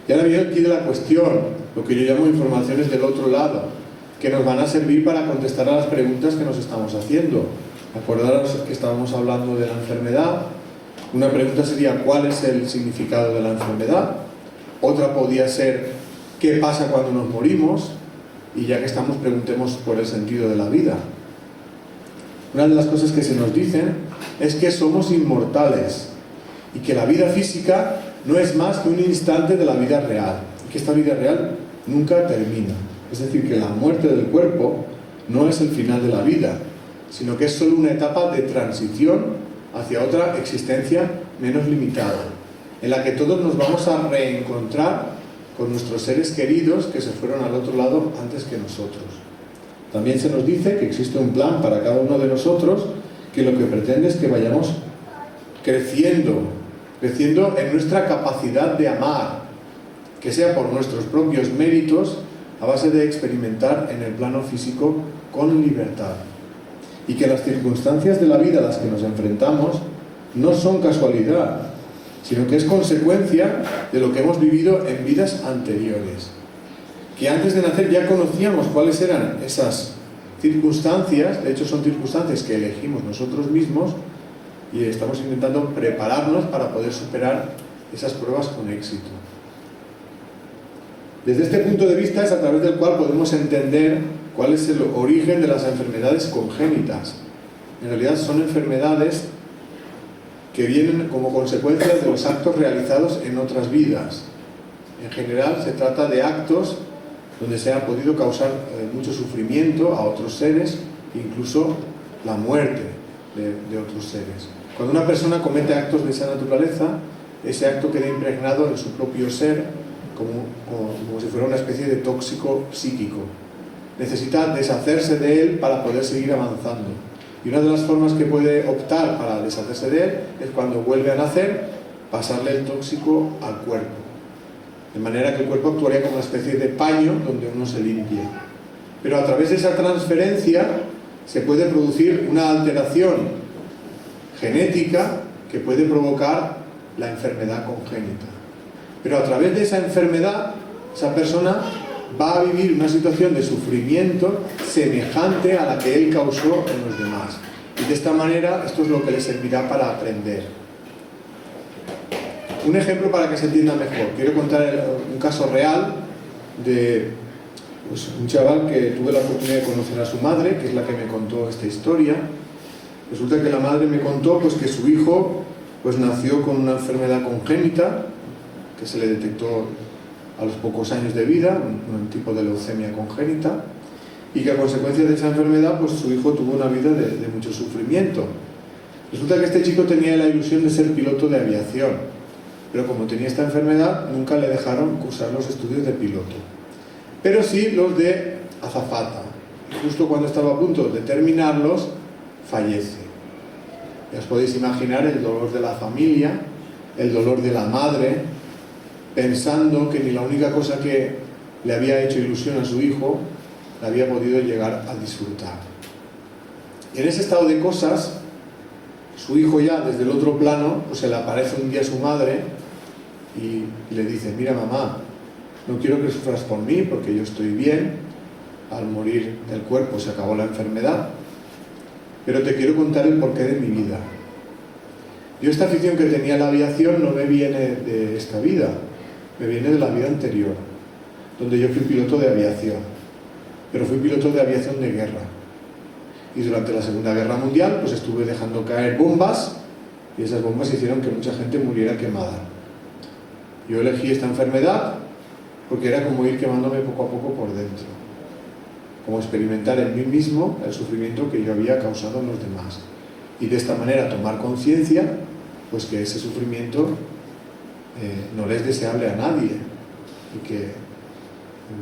Y ahora viene aquí de la cuestión, lo que yo llamo informaciones del otro lado, que nos van a servir para contestar a las preguntas que nos estamos haciendo. Acordaros que estábamos hablando de la enfermedad. Una pregunta sería: ¿cuál es el significado de la enfermedad? Otra podría ser: ¿qué pasa cuando nos morimos? Y ya que estamos, preguntemos por el sentido de la vida. Una de las cosas que se nos dicen es que somos inmortales y que la vida física no es más que un instante de la vida real, y que esta vida real nunca termina. Es decir, que la muerte del cuerpo no es el final de la vida, sino que es solo una etapa de transición hacia otra existencia menos limitada, en la que todos nos vamos a reencontrar con nuestros seres queridos que se fueron al otro lado antes que nosotros. También se nos dice que existe un plan para cada uno de nosotros, que lo que pretende es que vayamos creciendo en nuestra capacidad de amar, que sea por nuestros propios méritos, a base de experimentar en el plano físico con libertad. Y que las circunstancias de la vida a las que nos enfrentamos no son casualidad, sino que es consecuencia de lo que hemos vivido en vidas anteriores. Que antes de nacer ya conocíamos cuáles eran esas circunstancias, de hecho son circunstancias que elegimos nosotros mismos, y estamos intentando prepararnos para poder superar esas pruebas con éxito. Desde este punto de vista es a través del cual podemos entender cuál es el origen de las enfermedades congénitas. En realidad son enfermedades que vienen como consecuencia de los actos realizados en otras vidas. En general se trata de actos donde se ha podido causar mucho sufrimiento a otros seres, incluso la muerte de otros seres. Cuando una persona comete actos de esa naturaleza, ese acto queda impregnado en su propio ser como si fuera una especie de tóxico psíquico. Necesita deshacerse de él para poder seguir avanzando. Y una de las formas que puede optar para deshacerse de él es, cuando vuelve a nacer, pasarle el tóxico al cuerpo. De manera que el cuerpo actuaría como una especie de paño donde uno se limpia. Pero a través de esa transferencia se puede producir una alteración genética que puede provocar la enfermedad congénita. Pero a través de esa enfermedad, esa persona va a vivir una situación de sufrimiento semejante a la que él causó en los demás. Y de esta manera, esto es lo que le servirá para aprender. Un ejemplo para que se entienda mejor. Quiero contar un caso real de un chaval que tuve la oportunidad de conocer a su madre, que es la que me contó esta historia. Resulta que la madre me contó pues, que su hijo pues, nació con una enfermedad congénita, que se le detectó a los pocos años de vida, un tipo de leucemia congénita, y que a consecuencia de esa enfermedad pues, su hijo tuvo una vida de mucho sufrimiento. Resulta que este chico tenía la ilusión de ser piloto de aviación, pero como tenía esta enfermedad nunca le dejaron cursar los estudios de piloto, pero sí los de azafata. Justo cuando estaba a punto de terminarlos, fallece. Ya os podéis imaginar el dolor de la familia, el dolor de la madre, pensando que ni la única cosa que le había hecho ilusión a su hijo la había podido llegar a disfrutar. Y en ese estado de cosas, su hijo ya desde el otro plano, pues se le aparece un día a su madre y le dice: mira mamá, no quiero que sufras por mí porque yo estoy bien, al morir del cuerpo se acabó la enfermedad, pero te quiero contar el porqué de mi vida. Yo esta afición que tenía a la aviación no me viene de esta vida, me viene de la vida anterior, donde yo fui piloto de aviación, pero fui piloto de aviación de guerra. Y durante la Segunda Guerra Mundial pues estuve dejando caer bombas, y esas bombas hicieron que mucha gente muriera quemada. Yo elegí esta enfermedad porque era como ir quemándome poco a poco por dentro, como experimentar en mí mismo el sufrimiento que yo había causado en los demás, y de esta manera tomar conciencia pues que ese sufrimiento no le es deseable a nadie y que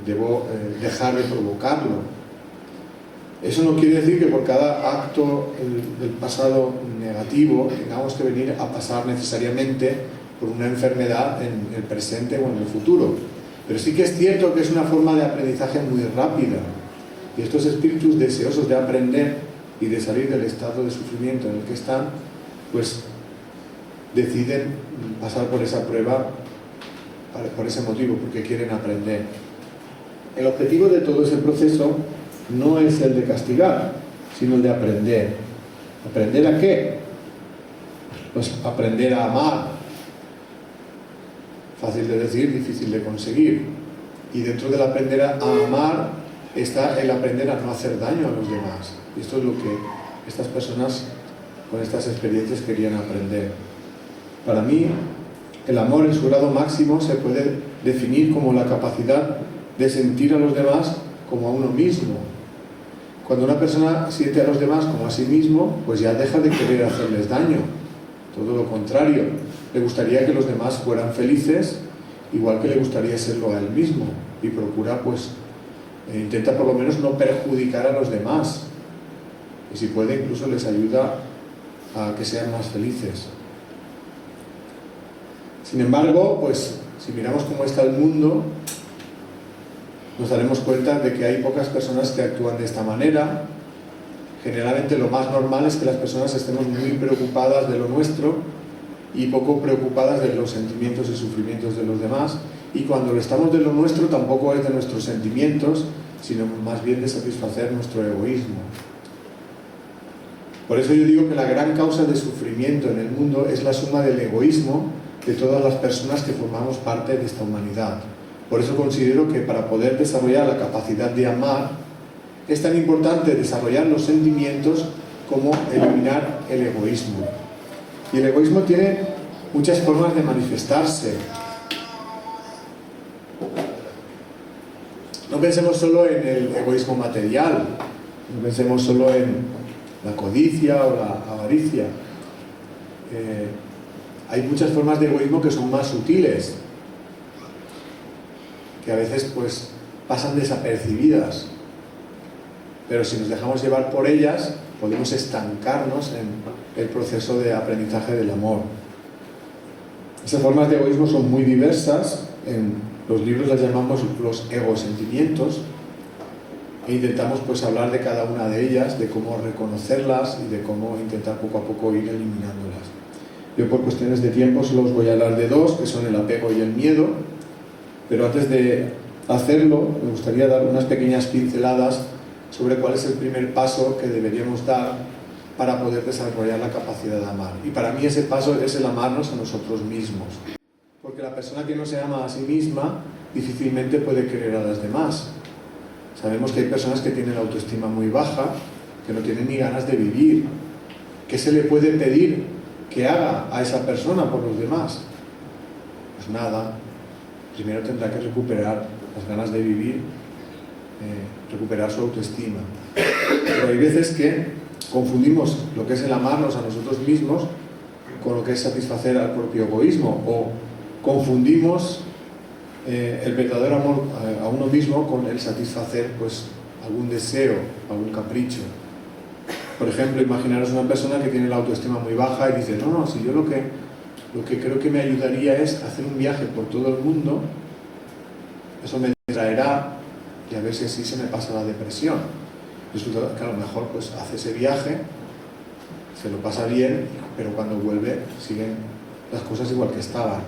debo dejar de provocarlo. Eso no quiere decir que por cada acto del pasado negativo tengamos que venir a pasar necesariamente por una enfermedad en el presente o en el futuro, pero sí que es cierto que es una forma de aprendizaje muy rápida, y estos espíritus deseosos de aprender y de salir del estado de sufrimiento en el que están, pues deciden pasar por esa prueba por ese motivo, porque quieren aprender. El objetivo de todo ese proceso no es el de castigar, sino el de aprender. ¿Aprender a qué? Pues aprender a amar. Fácil de decir, difícil de conseguir. Y dentro del aprender a amar está el aprender a no hacer daño a los demás. Y esto es lo que estas personas con estas experiencias querían aprender. Para mí, el amor en su grado máximo se puede definir como la capacidad de sentir a los demás como a uno mismo. Cuando una persona siente a los demás como a sí mismo, pues ya deja de querer hacerles daño. Todo lo contrario, le gustaría que los demás fueran felices, igual que le gustaría serlo a él mismo, y procura, pues, intenta por lo menos no perjudicar a los demás, y si puede incluso les ayuda a que sean más felices. Sin embargo, pues, si miramos cómo está el mundo, nos daremos cuenta de que hay pocas personas que actúan de esta manera. Generalmente lo más normal es que las personas estemos muy preocupadas de lo nuestro y poco preocupadas de los sentimientos y sufrimientos de los demás, y cuando estamos de lo nuestro tampoco es de nuestros sentimientos, sino más bien de satisfacer nuestro egoísmo. Por eso yo digo que la gran causa de sufrimiento en el mundo es la suma del egoísmo de todas las personas que formamos parte de esta humanidad. Por eso considero que para poder desarrollar la capacidad de amar es tan importante desarrollar los sentimientos como eliminar el egoísmo. Y el egoísmo tiene muchas formas de manifestarse. No pensemos solo en el egoísmo material, no pensemos solo en la codicia o la avaricia. Hay muchas formas de egoísmo que son más sutiles, que a veces pues pasan desapercibidas, pero si nos dejamos llevar por ellas podemos estancarnos en el proceso de aprendizaje del amor. Esas formas de egoísmo son muy diversas. En los libros las llamamos los egosentimientos, e intentamos pues hablar de cada una de ellas, de cómo reconocerlas y de cómo intentar poco a poco ir eliminándolas. Yo por cuestiones de tiempo solo os voy a hablar de dos, que son el apego y el miedo, pero antes de hacerlo me gustaría dar unas pequeñas pinceladas sobre cuál es el primer paso que deberíamos dar para poder desarrollar la capacidad de amar. Y para mí ese paso es el amarnos a nosotros mismos. Porque la persona que no se ama a sí misma difícilmente puede querer a las demás. Sabemos que hay personas que tienen la autoestima muy baja, que no tienen ni ganas de vivir. ¿Qué se le puede pedir que haga a esa persona por los demás? Pues nada. Primero tendrá que recuperar las ganas de vivir, recuperar su autoestima. Pero hay veces que confundimos lo que es el amarnos a nosotros mismos con lo que es satisfacer al propio egoísmo, o confundimos el verdadero amor a uno mismo con el satisfacer pues algún deseo, algún capricho. Por ejemplo, imaginaros una persona que tiene la autoestima muy baja y dice, no, si yo lo que creo que me ayudaría es hacer un viaje por todo el mundo, eso me traerá y a ver si así se me pasa la depresión. Resulta que a lo mejor pues hace ese viaje, se lo pasa bien, pero cuando vuelve siguen las cosas igual que estaban.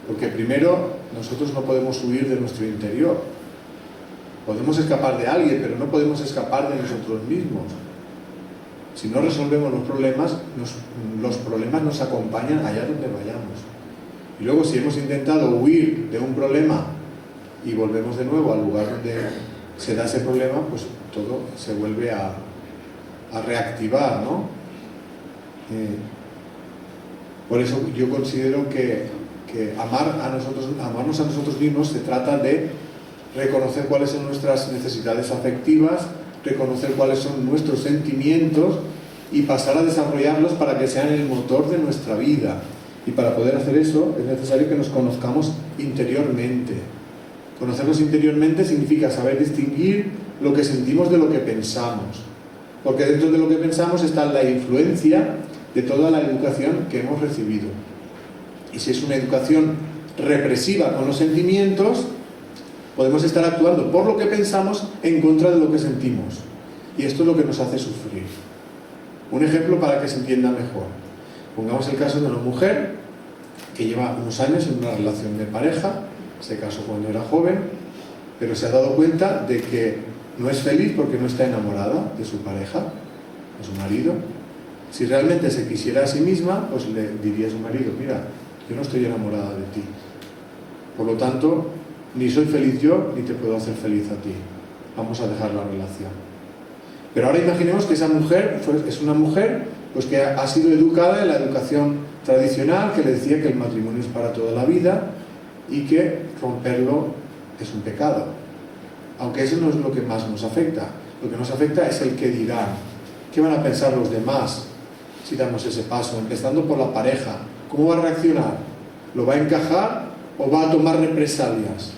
Porque primero, nosotros no podemos huir de nuestro interior. Podemos escapar de alguien, pero no podemos escapar de nosotros mismos. Si no resolvemos los problemas nos acompañan allá donde vayamos. Y luego, si hemos intentado huir de un problema y volvemos de nuevo al lugar donde se da ese problema, pues todo se vuelve a reactivar, ¿no? Por eso yo considero que amarnos a nosotros mismos se trata de reconocer cuáles son nuestras necesidades afectivas, reconocer cuáles son nuestros sentimientos y pasar a desarrollarlos para que sean el motor de nuestra vida. Y para poder hacer eso es necesario que nos conozcamos interiormente. Conocernos interiormente significa saber distinguir lo que sentimos de lo que pensamos. Porque dentro de lo que pensamos está la influencia de toda la educación que hemos recibido. Y si es una educación represiva con los sentimientos, podemos estar actuando por lo que pensamos en contra de lo que sentimos. Y esto es lo que nos hace sufrir. Un ejemplo para que se entienda mejor. Pongamos el caso de una mujer que lleva unos años en una relación de pareja, se casó cuando era joven, pero se ha dado cuenta de que no es feliz porque no está enamorada de su pareja, de su marido. Si realmente se quisiera a sí misma, pues le diría a su marido, mira, yo no estoy enamorada de ti. Por lo tanto, ni soy feliz yo, ni te puedo hacer feliz a ti. Vamos a dejar la relación. Pero ahora imaginemos que esa mujer es una mujer pues que ha sido educada en la educación tradicional, que le decía que el matrimonio es para toda la vida y que romperlo es un pecado. Aunque eso no es lo que más nos afecta. Lo que nos afecta es el que dirán. ¿Qué van a pensar los demás si damos ese paso? Empezando por la pareja. ¿Cómo va a reaccionar? ¿Lo va a encajar o va a tomar represalias?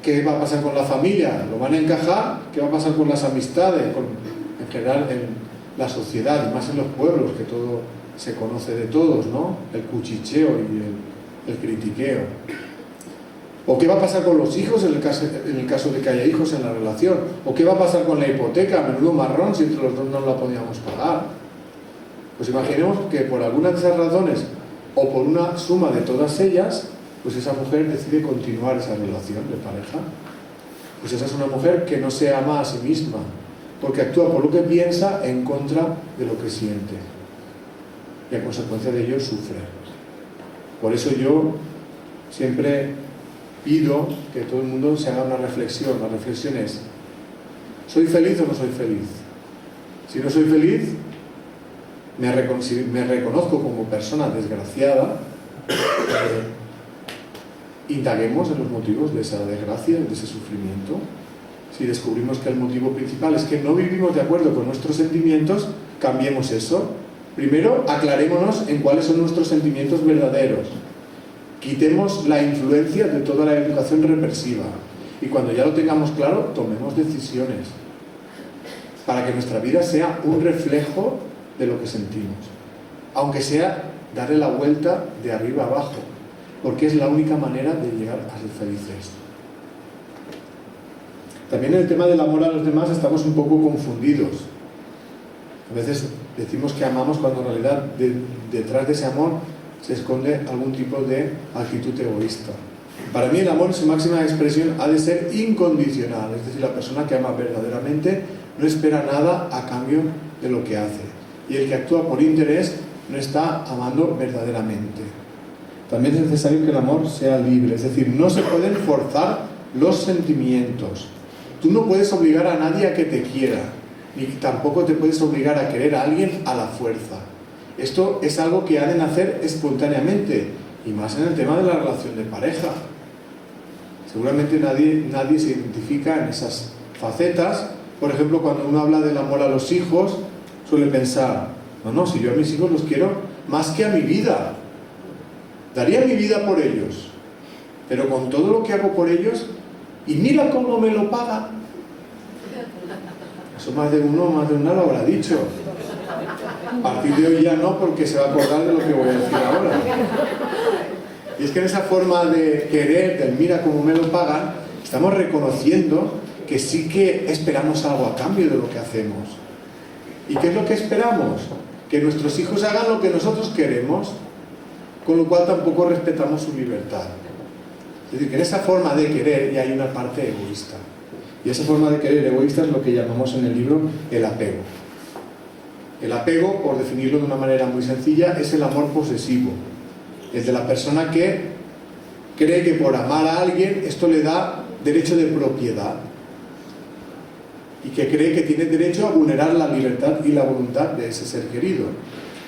¿Qué va a pasar con la familia? ¿Lo van a encajar? ¿Qué va a pasar con las amistades? En general en la sociedad, y más en los pueblos, que todo se conoce de todos, ¿no? El cuchicheo y el critiqueo. ¿O qué va a pasar con los hijos en el caso de que haya hijos en la relación? ¿O qué va a pasar con la hipoteca? Menudo marrón si entre los dos no la podíamos pagar. Pues imaginemos que por alguna de esas razones o por una suma de todas ellas, pues esa mujer decide continuar esa relación de pareja. Pues esa es una mujer que no se ama a sí misma, porque actúa por lo que piensa en contra de lo que siente. Y a consecuencia de ello sufre. Por eso yo siempre pido que todo el mundo se haga una reflexión. La reflexión es, ¿soy feliz o no soy feliz? Si no soy feliz, me reconozco como persona desgraciada. Indaguemos en los motivos de esa desgracia, de ese sufrimiento. Si descubrimos que el motivo principal es que no vivimos de acuerdo con nuestros sentimientos, cambiemos eso. Primero, aclarémonos en cuáles son nuestros sentimientos verdaderos. Quitemos la influencia de toda la educación represiva. Y cuando ya lo tengamos claro, tomemos decisiones. Para que nuestra vida sea un reflejo de lo que sentimos. Aunque sea darle la vuelta de arriba a abajo. Porque es la única manera de llegar a ser felices. También en el tema del amor a los demás estamos un poco confundidos. A veces decimos que amamos cuando en realidad detrás de ese amor se esconde algún tipo de actitud egoísta. Para mí el amor en su máxima expresión ha de ser incondicional, es decir, la persona que ama verdaderamente no espera nada a cambio de lo que hace, y el que actúa por interés no está amando verdaderamente. También es necesario que el amor sea libre, es decir, no se pueden forzar los sentimientos. Tú no puedes obligar a nadie a que te quiera, ni tampoco te puedes obligar a querer a alguien a la fuerza. Esto es algo que ha de nacer espontáneamente, y más en el tema de la relación de pareja. Seguramente nadie se identifica en esas facetas. Por ejemplo, cuando uno habla del amor a los hijos, suele pensar, no, si yo a mis hijos los quiero más que a mi vida. Daría mi vida por ellos, pero con todo lo que hago por ellos, y mira cómo me lo pagan. Eso más de una lo habrá dicho. A partir de hoy ya no, porque se va a acordar de lo que voy a decir ahora. Y es que en esa forma de querer, del mira cómo me lo pagan, estamos reconociendo que sí que esperamos algo a cambio de lo que hacemos. ¿Y qué es lo que esperamos? Que nuestros hijos hagan lo que nosotros queremos, con lo cual tampoco respetamos su libertad. Es decir, que en esa forma de querer ya hay una parte egoísta. Y esa forma de querer egoísta es lo que llamamos en el libro el apego. El apego, por definirlo de una manera muy sencilla, es el amor posesivo. Es de la persona que cree que por amar a alguien esto le da derecho de propiedad. Y que cree que tiene derecho a vulnerar la libertad y la voluntad de ese ser querido.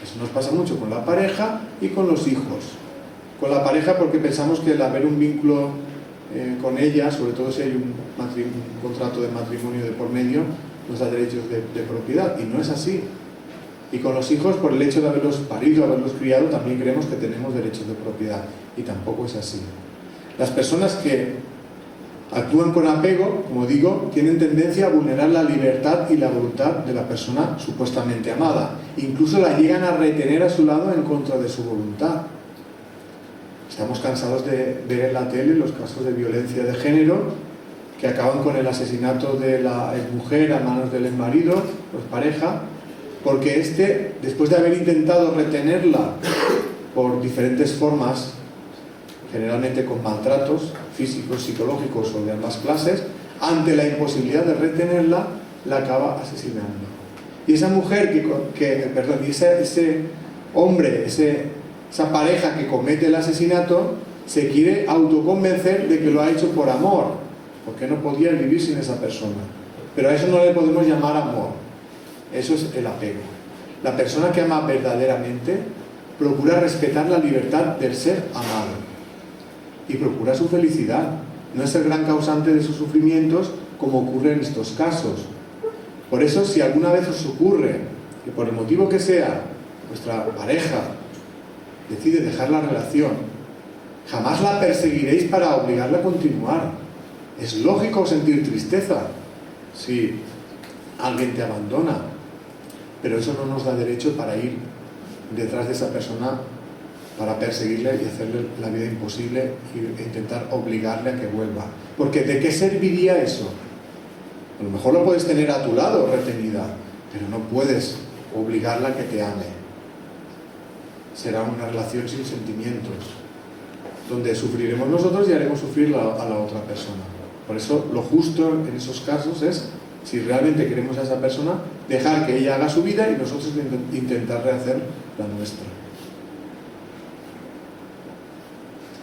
Eso nos pasa mucho con la pareja y con los hijos. Con la pareja porque pensamos que el haber un vínculo con ella, sobre todo si hay un contrato de matrimonio de por medio, nos da derechos de propiedad, y no es así. Y con los hijos, por el hecho de haberlos parido, haberlos criado, también creemos que tenemos derechos de propiedad, y tampoco es así. Las personas que actúan con apego, como digo, tienen tendencia a vulnerar la libertad y la voluntad de la persona supuestamente amada. Incluso la llegan a retener a su lado en contra de su voluntad. Estamos cansados de ver en la tele los casos de violencia de género que acaban con el asesinato de la exmujer a manos del exmarido, pues pareja, porque este, después de haber intentado retenerla por diferentes formas, generalmente con maltratos físicos, psicológicos o de ambas clases, ante la imposibilidad de retenerla, la acaba asesinando. Y esa mujer ese hombre, esa pareja que comete el asesinato, se quiere autoconvencer de que lo ha hecho por amor, porque no podía vivir sin esa persona. Pero a eso no le podemos llamar amor. Eso es el apego. La persona que ama verdaderamente procura respetar la libertad del ser amado y procura su felicidad. No es el gran causante de sus sufrimientos, como ocurre en estos casos. Por eso, si alguna vez os ocurre que por el motivo que sea vuestra pareja decide dejar la relación, jamás la perseguiréis para obligarla a continuar. Es lógico sentir tristeza si alguien te abandona, pero eso no nos da derecho para ir detrás de esa persona, para perseguirle y hacerle la vida imposible e intentar obligarle a que vuelva. Porque ¿de qué serviría eso? A lo mejor lo puedes tener a tu lado retenida, pero no puedes obligarla a que te ame. Será una relación sin sentimientos, donde sufriremos nosotros y haremos sufrir a la otra persona. Por eso lo justo en esos casos es, si realmente queremos a esa persona, dejar que ella haga su vida y nosotros intentar rehacer la nuestra.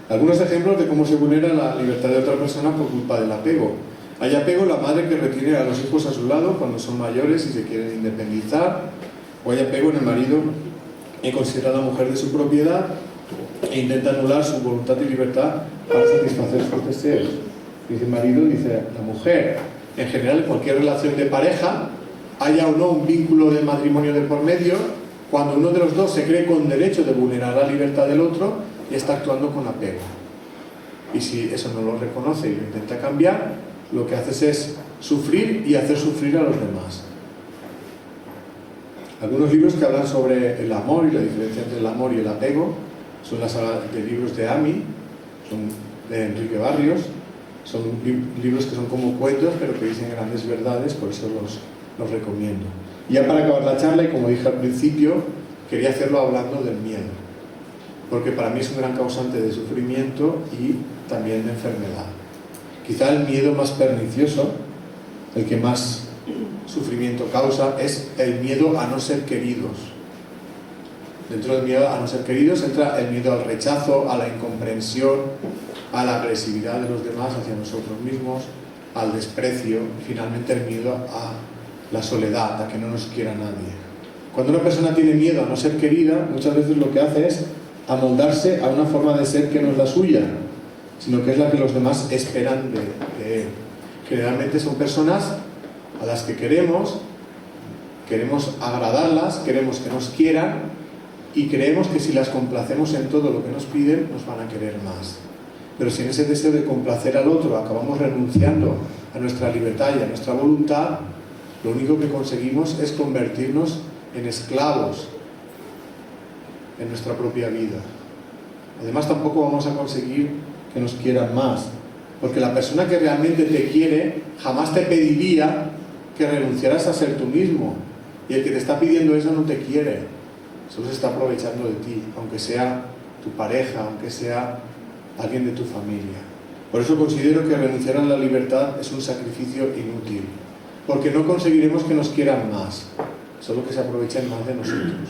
Algunos ejemplos de cómo se vulnera la libertad de otra persona por culpa del apego. Hay apego, la madre que retiene a los hijos a su lado cuando son mayores y se quieren independizar, o hay apego en el marido que considera a la mujer de su propiedad e intenta anular su voluntad y libertad para satisfacer sus deseos. Dice el marido, dice la mujer. En general, en cualquier relación de pareja, haya o no un vínculo de matrimonio de por medio, cuando uno de los dos se cree con derecho de vulnerar la libertad del otro y está actuando con apego. Y si eso no lo reconoce y lo intenta cambiar, lo que haces es sufrir y hacer sufrir a los demás. Algunos libros que hablan sobre el amor y la diferencia entre el amor y el apego son la saga de libros de Ami, son de Enrique Barrios, son libros que son como cuentos pero que dicen grandes verdades, por eso los recomiendo. Y ya para acabar la charla, y como dije al principio, quería hacerlo hablando del miedo, porque para mí es un gran causante de sufrimiento y también de enfermedad. Quizá el miedo más pernicioso, el que más sufrimiento causa, es el miedo a no ser queridos. Dentro del miedo a no ser queridos entra el miedo al rechazo, a la incomprensión, a la agresividad de los demás hacia nosotros mismos, al desprecio y finalmente el miedo a la soledad, a que no nos quiera nadie. Cuando una persona tiene miedo a no ser querida, muchas veces lo que hace es amoldarse a una forma de ser que no es la suya, sino que es la que los demás esperan de él. Generalmente son personas a las que queremos agradarlas, queremos que nos quieran y creemos que si las complacemos en todo lo que nos piden, nos van a querer más. Pero si en ese deseo de complacer al otro acabamos renunciando a nuestra libertad y a nuestra voluntad, lo único que conseguimos es convertirnos en esclavos en nuestra propia vida. Además, tampoco vamos a conseguir que nos quieran más, porque la persona que realmente te quiere jamás te pediría que renunciaras a ser tú mismo, y el que te está pidiendo eso no te quiere, solo se está aprovechando de ti, aunque sea tu pareja, aunque sea alguien de tu familia. Por eso considero que renunciar a la libertad es un sacrificio inútil, porque no conseguiremos que nos quieran más, solo que se aprovechen más de nosotros.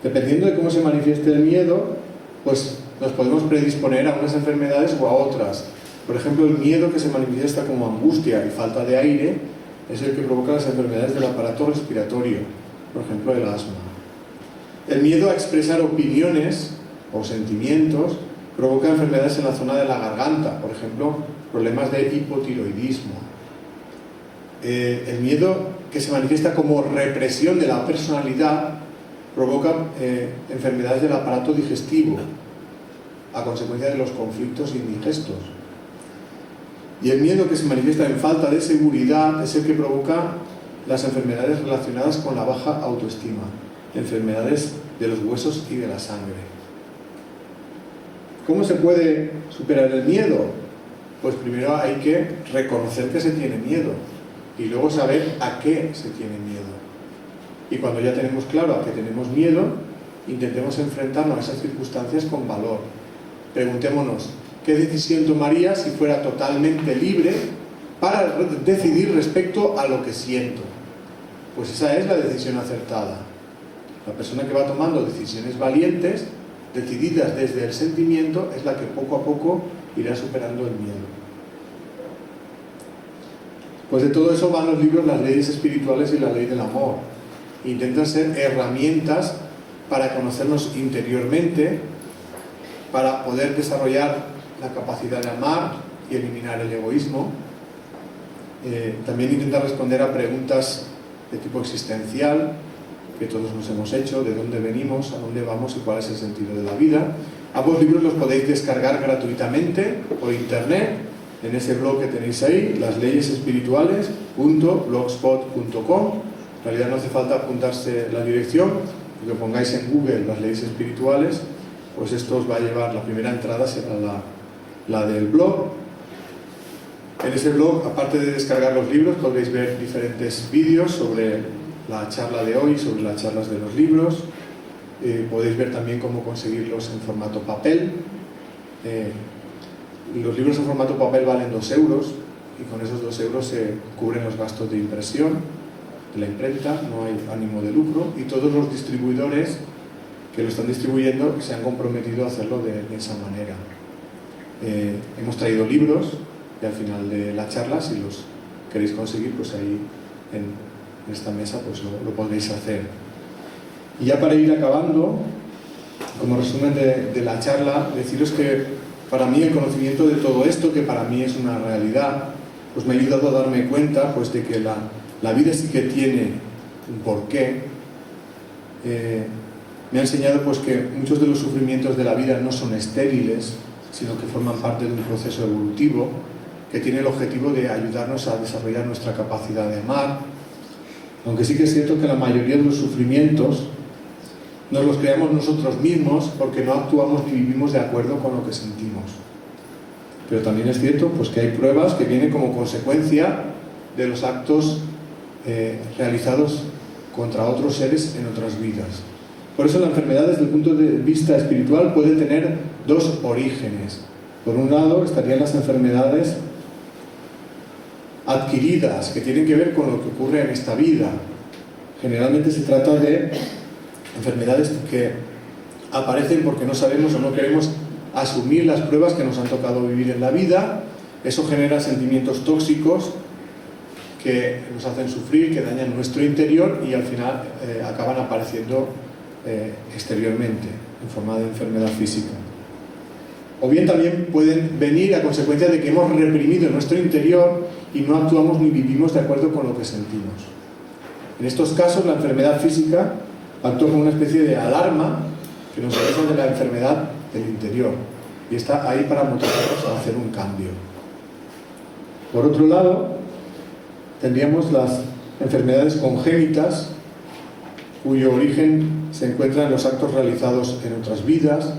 Dependiendo de cómo se manifieste el miedo, pues nos podemos predisponer a unas enfermedades o a otras. Por ejemplo, el miedo que se manifiesta como angustia y falta de aire es el que provoca las enfermedades del aparato respiratorio, por ejemplo el asma. El miedo a expresar opiniones o sentimientos provoca enfermedades en la zona de la garganta, por ejemplo, problemas de hipotiroidismo. El miedo que se manifiesta como represión de la personalidad provoca enfermedades del aparato digestivo a consecuencia de los conflictos indigestos. Y el miedo que se manifiesta en falta de seguridad es el que provoca las enfermedades relacionadas con la baja autoestima, enfermedades de los huesos y de la sangre. ¿Cómo se puede superar el miedo? Pues primero hay que reconocer que se tiene miedo y luego saber a qué se tiene miedo. Y cuando ya tenemos claro a qué tenemos miedo, intentemos enfrentarnos a esas circunstancias con valor. Preguntémonos, ¿qué decisión tomaría si fuera totalmente libre para decidir respecto a lo que siento? Pues esa es la decisión acertada. La persona que va tomando decisiones valientes, decididas desde el sentimiento, es la que poco a poco irá superando el miedo. Pues de todo eso van los libros Las leyes espirituales y la ley del amor. Intentan ser herramientas para conocernos interiormente, para poder desarrollar la capacidad de amar y eliminar el egoísmo. También intenta responder a preguntas de tipo existencial que todos nos hemos hecho: de dónde venimos, a dónde vamos y cuál es el sentido de la vida. Ambos libros los podéis descargar gratuitamente por internet en ese blog que tenéis ahí, lasleyesespirituales.blogspot.com. En realidad no hace falta apuntarse la dirección, lo pongáis en Google Las leyes espirituales, pues esto os va a llevar, la primera entrada será la del blog. En ese blog, aparte de descargar los libros, podréis ver diferentes vídeos sobre la charla de hoy, sobre las charlas de los libros. Podéis ver también cómo conseguirlos en formato papel. Los libros en formato papel valen 2 euros y con esos 2 euros se cubren los gastos de impresión de la imprenta, no hay ánimo de lucro, y todos los distribuidores que lo están distribuyendo se han comprometido a hacerlo de esa manera. Hemos traído libros y al final de la charla, si los queréis conseguir, pues ahí en esta mesa pues lo podréis hacer. Y ya para ir acabando, como resumen de la charla, deciros que para mí el conocimiento de todo esto, que para mí es una realidad, pues me ha ayudado a darme cuenta pues de que la vida sí que tiene un porqué. Me ha enseñado pues que muchos de los sufrimientos de la vida no son estériles, sino que forman parte de un proceso evolutivo que tiene el objetivo de ayudarnos a desarrollar nuestra capacidad de amar, aunque sí que es cierto que la mayoría de los sufrimientos nos los creamos nosotros mismos porque no actuamos ni vivimos de acuerdo con lo que sentimos. Pero también es cierto pues que hay pruebas que vienen como consecuencia de los actos realizados contra otros seres en otras vidas. Por eso la enfermedad desde el punto de vista espiritual puede tener dos orígenes. Por un lado estarían las enfermedades adquiridas, que tienen que ver con lo que ocurre en esta vida. Generalmente se trata de enfermedades que aparecen porque no sabemos o no queremos asumir las pruebas que nos han tocado vivir en la vida. Eso genera sentimientos tóxicos que nos hacen sufrir, que dañan nuestro interior y al final acaban apareciendo exteriormente en forma de enfermedad física. O bien también pueden venir a consecuencia de que hemos reprimido nuestro interior y no actuamos ni vivimos de acuerdo con lo que sentimos. En estos casos la enfermedad física actúa como una especie de alarma que nos avisa de la enfermedad del interior y está ahí para motivarnos a hacer un cambio. Por otro lado, tendríamos las enfermedades congénitas, cuyo origen se encuentra en los actos realizados en otras vidas.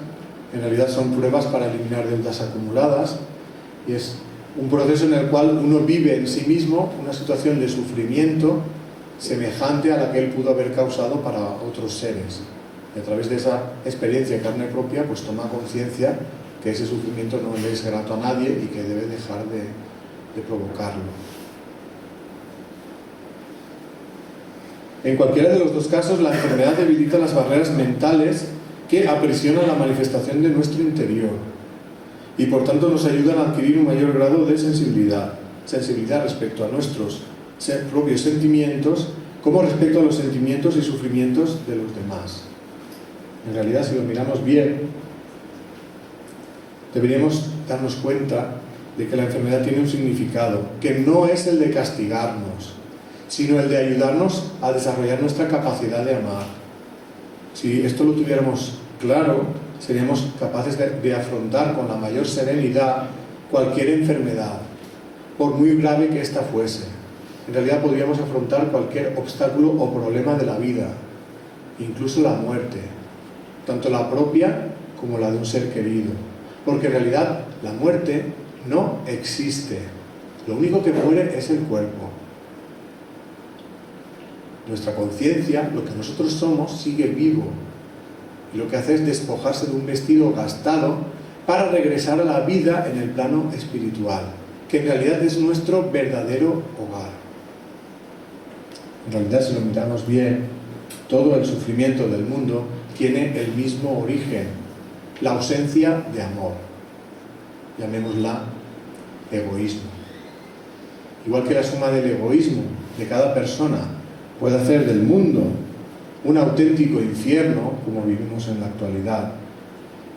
En realidad son pruebas para eliminar deudas acumuladas y es un proceso en el cual uno vive en sí mismo una situación de sufrimiento semejante a la que él pudo haber causado para otros seres. Y a través de esa experiencia de carne propia, pues toma conciencia que ese sufrimiento no le es grato a nadie y que debe dejar de provocarlo. En cualquiera de los dos casos, la enfermedad debilita las barreras mentales que aprisionan la manifestación de nuestro interior y por tanto nos ayudan a adquirir un mayor grado de sensibilidad respecto a nuestros propios sentimientos como respecto a los sentimientos y sufrimientos de los demás. En realidad, si lo miramos bien, deberíamos darnos cuenta de que la enfermedad tiene un significado, que no es el de castigarnos, sino el de ayudarnos a desarrollar nuestra capacidad de amar. Si esto lo tuviéramos claro, seríamos capaces de afrontar con la mayor serenidad cualquier enfermedad, por muy grave que ésta fuese. En realidad podríamos afrontar cualquier obstáculo o problema de la vida, incluso la muerte, tanto la propia como la de un ser querido, porque en realidad la muerte no existe. Lo único que muere es el cuerpo. Nuestra conciencia, lo que nosotros somos, sigue vivo y lo que hace es despojarse de un vestido gastado para regresar a la vida en el plano espiritual, que en realidad es nuestro verdadero hogar. En realidad, si lo miramos bien, todo el sufrimiento del mundo tiene el mismo origen, la ausencia de amor. Llamémosla egoísmo. Igual que la suma del egoísmo de cada persona puede hacer del mundo un auténtico infierno, como vivimos en la actualidad,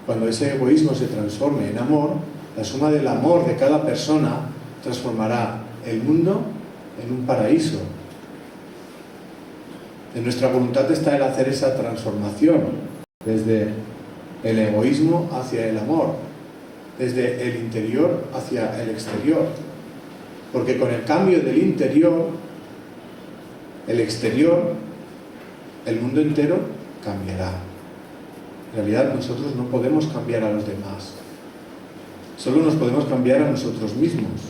cuando ese egoísmo se transforme en amor, la suma del amor de cada persona transformará el mundo en un paraíso. En nuestra voluntad está el hacer esa transformación, desde el egoísmo hacia el amor, desde el interior hacia el exterior. Porque con el cambio del interior, el exterior, el mundo entero cambiará. En realidad nosotros no podemos cambiar a los demás. Solo nos podemos cambiar a nosotros mismos.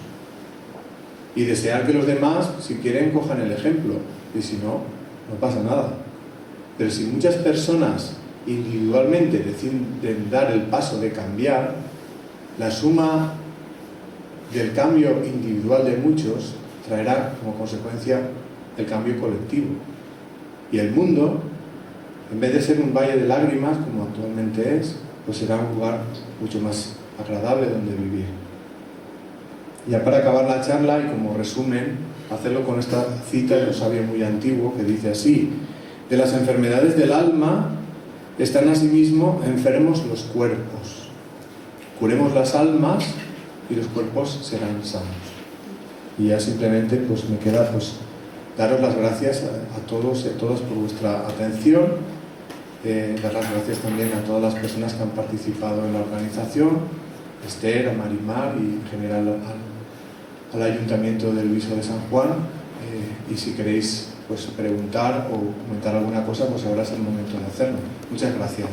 Y desear que los demás, si quieren, cojan el ejemplo. Y si no, no pasa nada. Pero si muchas personas individualmente deciden dar el paso de cambiar, la suma del cambio individual de muchos traerá como consecuencia el cambio colectivo. Y el mundo, en vez de ser un valle de lágrimas, como actualmente es, pues será un lugar mucho más agradable donde vivir. Ya para acabar la charla, y como resumen, hacerlo con esta cita de un sabio muy antiguo que dice así: de las enfermedades del alma están asimismo enfermos los cuerpos. Curemos las almas y los cuerpos serán sanos. Y ya simplemente pues me queda pues daros las gracias a todos y a todas por vuestra atención, dar las gracias también a todas las personas que han participado en la organización, a Esther, a Marimar y en general al Ayuntamiento del Viso de San Juan, y si queréis pues preguntar o comentar alguna cosa, pues ahora es el momento de hacerlo. Muchas gracias.